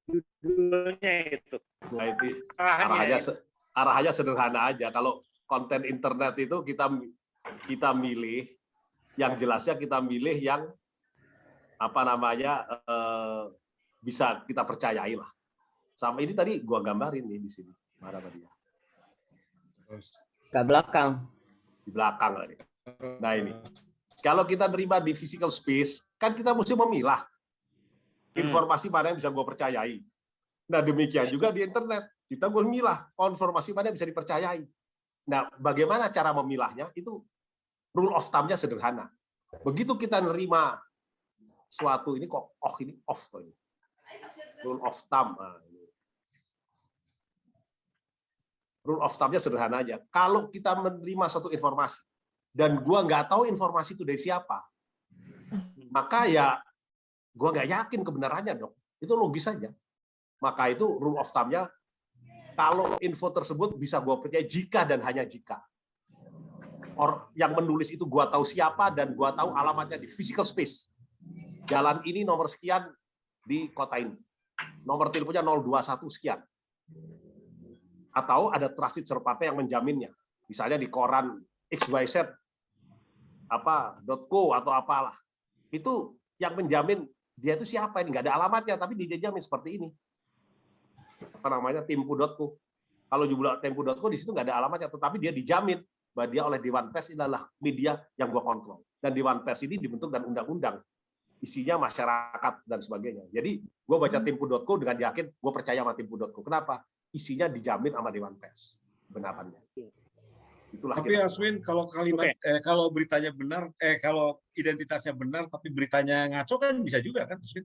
judulnya itu. Nah, itu arahnya sederhana aja. Kalau konten internet itu kita milih, yang jelasnya kita milih yang bisa kita percayai lah. Sama ini tadi gua gambarin nih di sini. Mana dia? Ke belakang. Di belakang tadi. Nah ini, kalau kita terima di physical space, kan kita mesti memilah informasi mana yang bisa gue percayai. Nah demikian juga di internet, kita gue memilah informasi mana yang bisa dipercayai. Nah bagaimana cara memilahnya? Itu rule of thumb-nya sederhana. Begitu kita nerima suatu ini kok, ini off ini. Rule of thumb. Rule of thumb-nya sederhana aja. Kalau kita menerima suatu informasi dan gua nggak tahu informasi itu dari siapa, maka ya gua nggak yakin kebenarannya dong. Itu logis saja. Maka itu rule of thumb-nya, kalau info tersebut bisa gua percaya jika dan hanya jika yang menulis itu gua tahu siapa dan gua tahu alamatnya di physical space. Jalan ini nomor sekian di kota ini. Nomor teleponnya 021 sekian. Atau ada trusted third party yang menjaminnya. Misalnya di koran XYZ .co atau apalah. Itu yang menjamin dia itu siapa ini, nggak ada alamatnya tapi dia jamin seperti ini. Tempo.co. Kalau jumlah Tempo.co di situ nggak ada alamatnya, tetapi dia dijamin bahwa dia oleh Dewan Pers, ini adalah media yang gua kontrol. Dan Dewan Pers ini dibentuk dan undang-undang. Isinya masyarakat dan sebagainya. Jadi gue baca Tempo.co dengan yakin, gue percaya sama Tempo.co. Kenapa? Isinya dijamin sama Dewan Pers kebenarannya. Itulah. Tapi Aswin, kalau kalau beritanya benar, kalau identitasnya benar, tapi beritanya ngaco kan bisa juga kan, Aswin?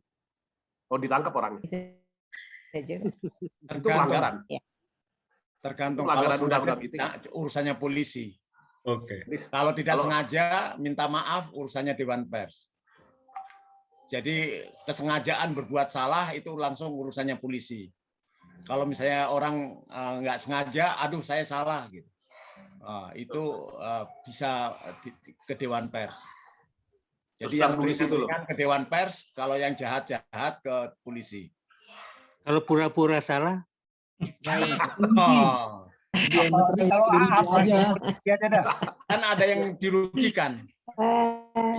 Oh, ditangkap orangnya. Itu pelanggaran. Tergantung pelanggaran kalau undang-undang itu. Urusannya polisi. Oke. Kalau tidak sengaja, minta maaf, urusannya Dewan Pers. Jadi kesengajaan berbuat salah itu langsung urusannya polisi. Kalau misalnya orang nggak sengaja, aduh saya salah gitu, itu bisa ke Dewan Pers. Jadi yang polisi itu ke Dewan Pers, kalau yang jahat-jahat ke polisi. Kalau pura-pura salah, kan ada yang dirugikan.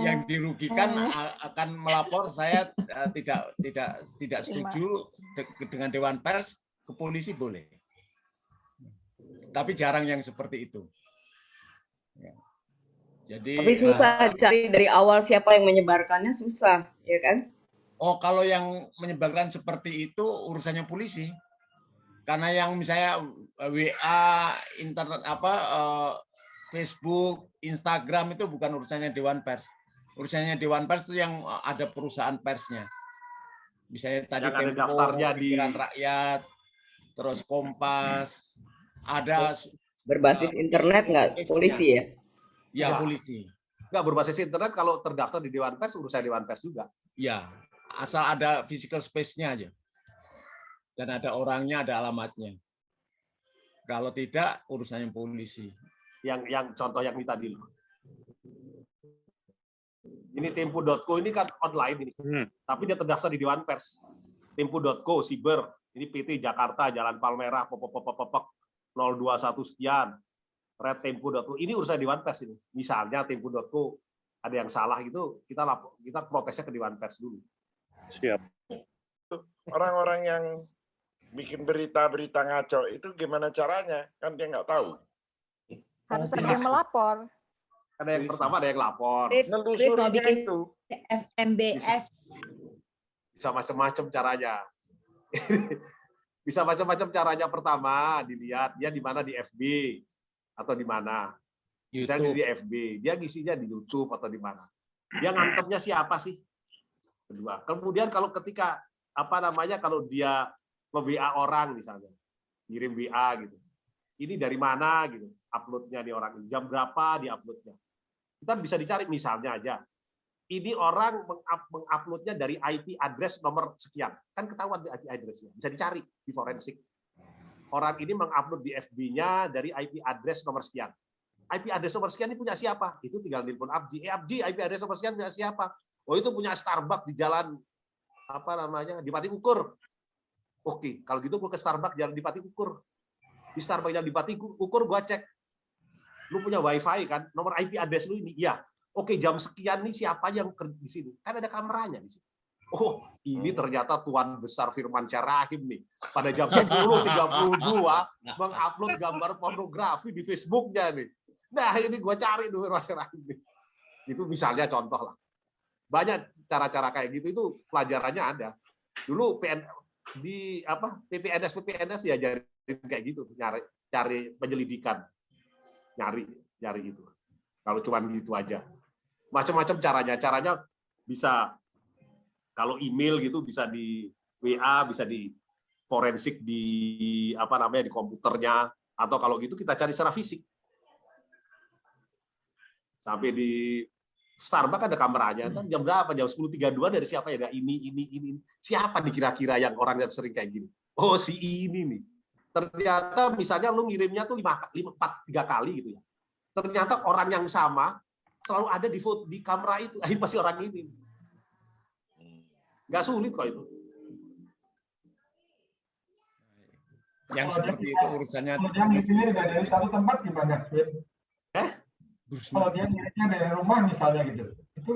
Yang dirugikan akan melapor, saya tidak setuju dengan Dewan Pers, ke polisi boleh. Tapi jarang yang seperti itu. Jadi Tapi susah cari dari awal siapa yang menyebarkannya, susah, ya kan? oh, kalau yang menyebarkan seperti itu urusannya polisi. Karena yang misalnya WA, internet Facebook, Instagram itu bukan urusannya Dewan Pers. Urusannya Dewan Pers itu yang ada perusahaan persnya. Misalnya tadi Yang ada Tempo, daftarnya di Pikiran Rakyat, terus Kompas, ada Berbasis internet nggak polisi ya? Ya, Enggak. polisi. Enggak, berbasis internet kalau terdaftar di Dewan Pers, urusan Dewan Pers juga. Ya, asal ada physical space-nya aja. Dan ada orangnya, ada alamatnya. Kalau tidak, urusannya polisi. Yang contoh yang ini tadi. Ini Tempo.co ini kan online ini. Tapi dia terdaftar di Dewan Pers. Tempo.co, Siber. Ini PT Jakarta, Jalan Palmerah, 021 sekian. Red Tempo.co. Ini urusan Dewan Pers ini. Misalnya Tempo.co ada yang salah gitu, kita protesnya ke Dewan Pers dulu. Siap. Orang-orang yang bikin berita-berita ngaco itu gimana caranya? Kan dia nggak tahu. Harus ada yang melapor. Ada yang pertama ada yang lapor. Chris mau bikin itu. MBS. Bisa macam-macam caranya. Bisa macam-macam caranya. Pertama dilihat dia di mana, di FB atau di mana. Misalnya di FB, dia ngisinya di YouTube atau di mana. Dia ngantemnya siapa sih? Kedua. Kemudian kalau ketika kalau dia WA orang misalnya, kirim WA gitu. Ini dari mana gitu, uploadnya di orang ini, jam berapa di uploadnya. Kita bisa dicari misalnya aja. Ini orang menguploadnya dari IP address nomor sekian. Kan ketahuan di IP address-nya. Bisa dicari di forensik. Orang ini mengupload di FB-nya dari IP address nomor sekian. IP address nomor sekian ini punya siapa? Itu tinggal telepon Abdi. Abdi, IP address nomor sekian punya siapa? Oh, itu punya Starbucks di jalan di Pati Ukur. Oke, kalau gitu gue ke Starbucks jalan di Pati Ukur. Di Starbucks jalan di Pati Ukur gue cek. Lu punya WiFi kan? Nomor IP address lu ini. Iya. Oke, jam sekian nih siapa yang di sini? Kan ada kameranya di sini. Oh, ini ternyata Tuan Besar Firman Rahim nih. Pada jam 10.32 mengupload gambar pornografi di Facebooknya nih. Nah, ini gue cari dulu Firman Rahim nih. Itu misalnya contoh lah. Banyak cara-cara kayak gitu, itu pelajarannya ada. Dulu PPNS ya jadi kayak gitu, cari penyelidikan. Nyari gitu. Kalau cuma gitu aja. Macam-macam caranya bisa, kalau email gitu bisa di WA, bisa di forensik di di komputernya, atau kalau gitu kita cari secara fisik. Sampai di Starbucks ada kameranya, kan jam berapa? Jam 10.32 dari siapa ya? Ini. Siapa nih kira-kira yang orang yang sering kayak gini? Oh, si ini nih. Ternyata misalnya lu ngirimnya tuh 3 kali gitu ya. Ternyata orang yang sama selalu ada di kamera itu. Ini pasti orang ini. Nggak sulit kok itu. Yang seperti itu urusannya. Kalau dia ngirimnya dari satu tempat gimana? Kalau dia ngirimnya dari rumah misalnya gitu.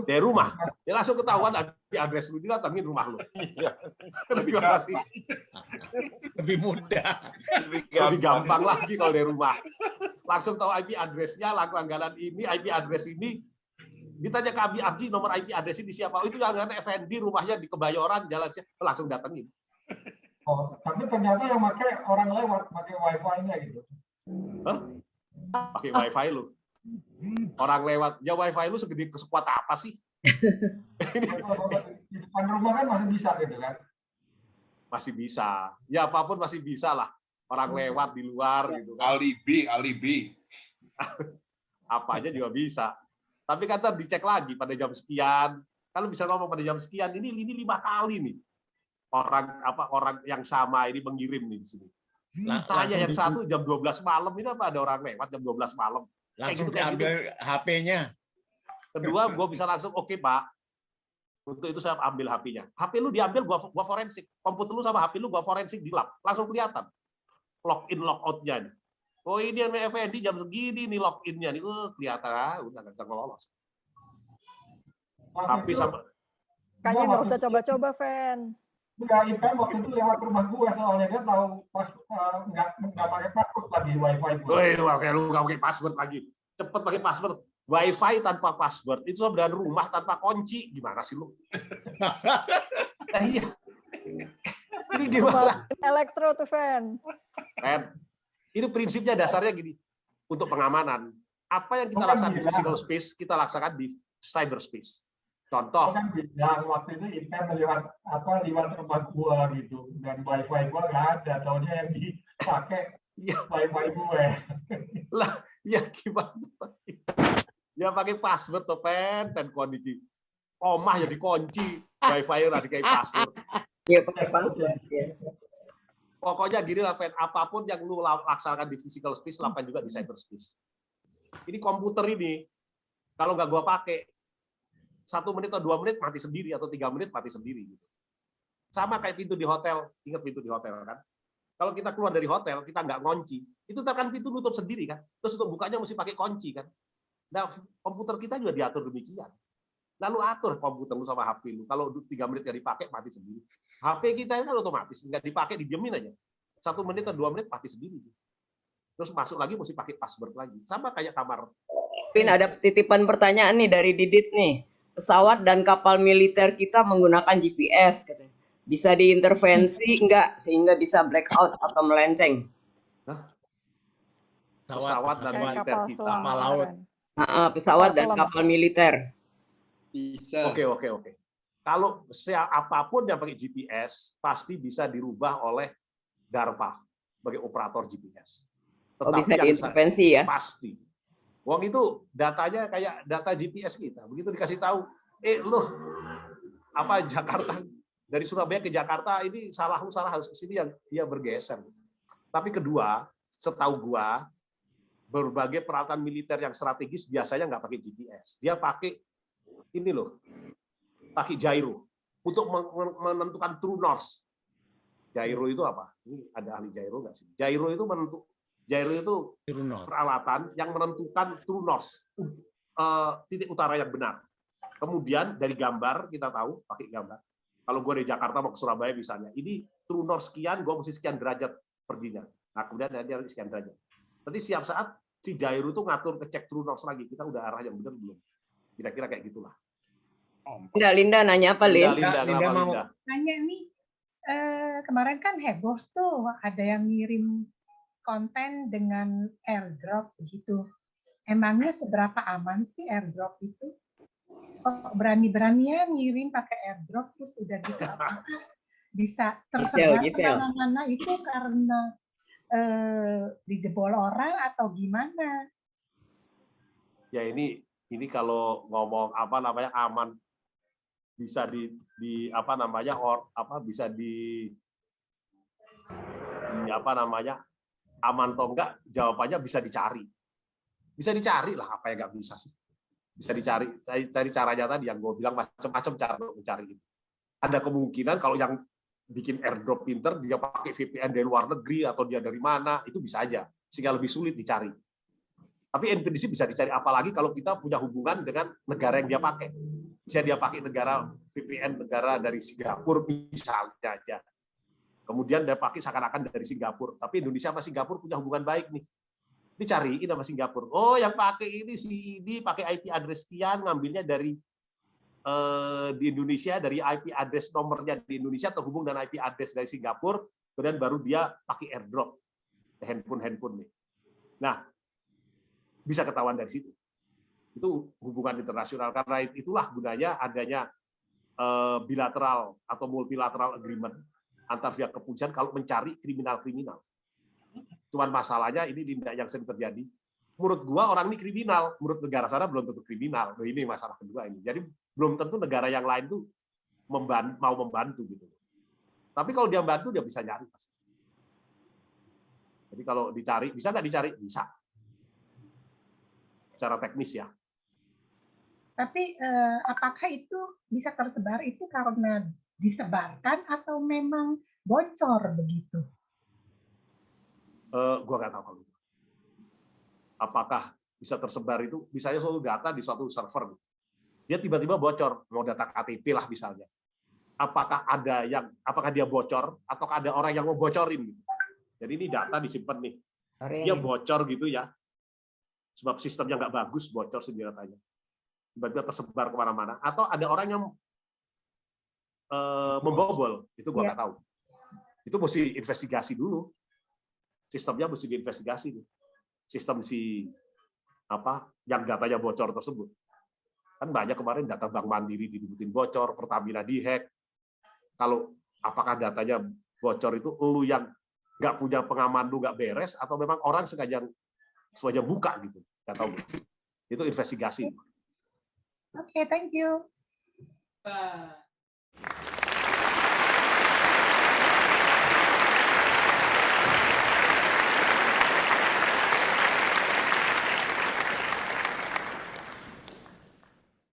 Dari rumah, dia langsung ketahuan IP address lu, didatangin rumah lu. Lebih mudah. Lebih gampang lagi kalau dari rumah. Langsung tahu IP address-nya, langganan ini, IP address ini. Ditanya ke Abdi, nomor IP address ini siapa? Oh, itu langganan FNB, rumahnya di Kebayoran, jalan langsung datengin. Oh, tapi ternyata yang pakai orang lewat, pakai wifi-nya gitu. Hah? Pakai wifi lu. Orang lewat, ya wifi lu segede sekuat apa sih? Di depan rumah kan masih bisa gitu kan? Masih bisa. Ya apapun masih bisa lah. Orang lewat di luar gitu kan. Alibi. Apa aja juga bisa. Tapi kata dicek lagi pada jam sekian. Kalau bisa ngomong pada jam sekian, ini 5 kali nih. Orang yang sama ini mengirim nih di sini. Tanya yang satu jam 12 malam, ini apa ada orang lewat jam 12 malam? Langsung diambil HP-nya. Kedua, gue bisa langsung, oke Pak. Untuk itu saya ambil HP-nya. HP lu diambil, gua forensik. Komputer lu sama HP lu gua forensik di lab. Langsung kelihatan. Login, logout-nya. Oh ini yang FND jam segini nih login-nya. Kelihatan. Udah nggak bisa lolos. HP sama... Kayaknya nggak usah coba-coba, Fen. Enggak, Ivan waktu itu lewat rumah gue soalnya dia tahu pas nggak pakai password lagi wifi gue. Woi, lu nggak pakai password lagi. Cepet pakai password. WiFi tanpa password itu sebenarnya rumah tanpa kunci. Gimana sih lu? Iya. Ini gimana? Elektro tuh, Fen. Ini prinsipnya dasarnya gini. Untuk pengamanan, apa yang kita laksanakan di physical space, kita laksanakan di cyberspace. Contoh. Kan bilang waktu itu Intel lewat rumah gua gitu, dan WiFi gua nggak ada, tahunya yang dipakai WiFi gue. Lah, ya gimana? Ya pakai password tuh, Pen kondisi. Omah ya dikunci, WiFi udah dikai password. Iya, pakai password. Ya. Pokoknya gini lah, Pen, apapun yang lu laksanakan di physical space, lakukan juga di cyberspace. Ini komputer ini, kalau nggak gua pakai, 1 menit atau 2 menit mati sendiri, atau 3 menit mati sendiri. Gitu. Sama kayak pintu di hotel, ingat pintu di hotel kan? Kalau kita keluar dari hotel, kita nggak ngunci, itu kan pintu nutup sendiri kan? Terus untuk bukanya mesti pakai kunci kan? Nah, komputer kita juga diatur demikian. Lalu atur komputer lu sama HP lu. Kalau 3 menit nggak dipakai, mati sendiri. HP kita itu otomatis nggak dipakai, didiemin aja. 1 menit atau 2 menit mati sendiri. Terus masuk lagi mesti pakai password lagi. Sama kayak kamar. Pin, ada titipan pertanyaan nih dari Didit nih. Pesawat dan kapal militer kita menggunakan GPS, katanya. Bisa diintervensi enggak sehingga bisa blackout atau melenceng? Pesawat dan militer kita. Kapal laut. Pesawat dan kapal militer. Bisa. Oke. Kalau apapun yang pakai GPS pasti bisa dirubah oleh DARPA sebagai operator GPS. Tetapi bisa diintervensi ya? Pasti. Wong itu datanya kayak data GPS kita. Begitu dikasih tahu, Jakarta dari Surabaya ke Jakarta ini salah harus ke sini, yang dia bergeser. Tapi kedua, setahu gua berbagai peralatan militer yang strategis biasanya nggak pakai GPS. Dia pakai pakai gyro untuk menentukan true north. Gyro itu apa? Ini ada ahli gyro nggak sih? Gyro itu peralatan yang menentukan true north, titik utara yang benar. Kemudian dari gambar kita tahu, pakai gambar. Kalau gue dari Jakarta mau ke Surabaya misalnya, ini true north sekian, gue mesti sekian derajat perginya. Nah kemudian dia sekian derajat. Nanti setiap saat si gyro itu ngatur ngecek true north lagi, kita udah arah yang benar belum? Kira-kira kayak gitulah. Linda nanya apa, Lin? Linda mau nanya nih, kemarin kan heboh tuh, ada yang ngirim konten dengan airdrop begitu. Emangnya seberapa aman sih airdrop itu? Kok berani-beraninya ngirim pakai airdrop terus udah gitu apakah bisa tersebar kemana-mana itu karena dijebol orang atau gimana? Ya ini kalau ngomong aman bisa aman atau enggak, jawabannya bisa dicari. Bisa dicari lah, apa yang nggak bisa sih. Bisa dicari caranya tadi yang gue bilang, macam-macam cara untuk mencari itu. Ada kemungkinan kalau yang bikin airdrop pinter, dia pakai VPN dari luar negeri atau dia dari mana, itu bisa aja. Sehingga lebih sulit dicari. Tapi in prinsip bisa dicari, apalagi kalau kita punya hubungan dengan negara yang dia pakai. Bisa dia pakai VPN negara dari Singapura misalnya aja. Kemudian dia pakai seakan-akan dari Singapura, tapi Indonesia sama Singapura punya hubungan baik nih. Dicariin sama Singapura. Oh, yang pakai ini si ini pakai IP address sekian, ngambilnya dari di Indonesia, dari IP address nomornya di Indonesia terhubung dengan IP address dari Singapura, kemudian baru dia pakai airdrop handphone nih. Nah, bisa ketahuan dari situ. Itu hubungan internasional, karena itulah gunanya adanya bilateral atau multilateral agreement antar pihak kepolisian kalau mencari kriminal-kriminal. Cuman masalahnya ini yang sering terjadi. Menurut gua orang ini kriminal, menurut negara sana belum tentu kriminal. Nah, ini masalah kedua ini. Jadi belum tentu negara yang lain tuh mau membantu gitu. Tapi kalau dia membantu dia bisa nyari. Jadi kalau dicari, bisa nggak dicari? Bisa. Secara teknis ya. Tapi apakah itu bisa tersebar itu karena disebarkan atau memang bocor begitu? Gua nggak tahu kalau itu. Apakah bisa tersebar itu? Misalnya suatu data di suatu server, dia tiba-tiba bocor, mau data KTP lah misalnya. Apakah dia bocor atau ada orang yang mau bocorin? Jadi ini data disimpan nih, dia bocor gitu ya. sebab sistemnya nggak bagus, bocor senjatanya, tiba-tiba tersebar kemana-mana, atau ada orang yang membobol, itu gua nggak tahu. Itu mesti investigasi dulu, sistemnya mesti diinvestigasi nih. Sistem si yang datanya bocor tersebut. Kan banyak kemarin data Bank Mandiri didibutin bocor, Pertamina dihack. Kalau apakah datanya bocor itu lu yang nggak punya pengaman, lu nggak beres, atau memang orang sengaja buka gitu, nggak tahu. Itu investigasi. Oke, thank you.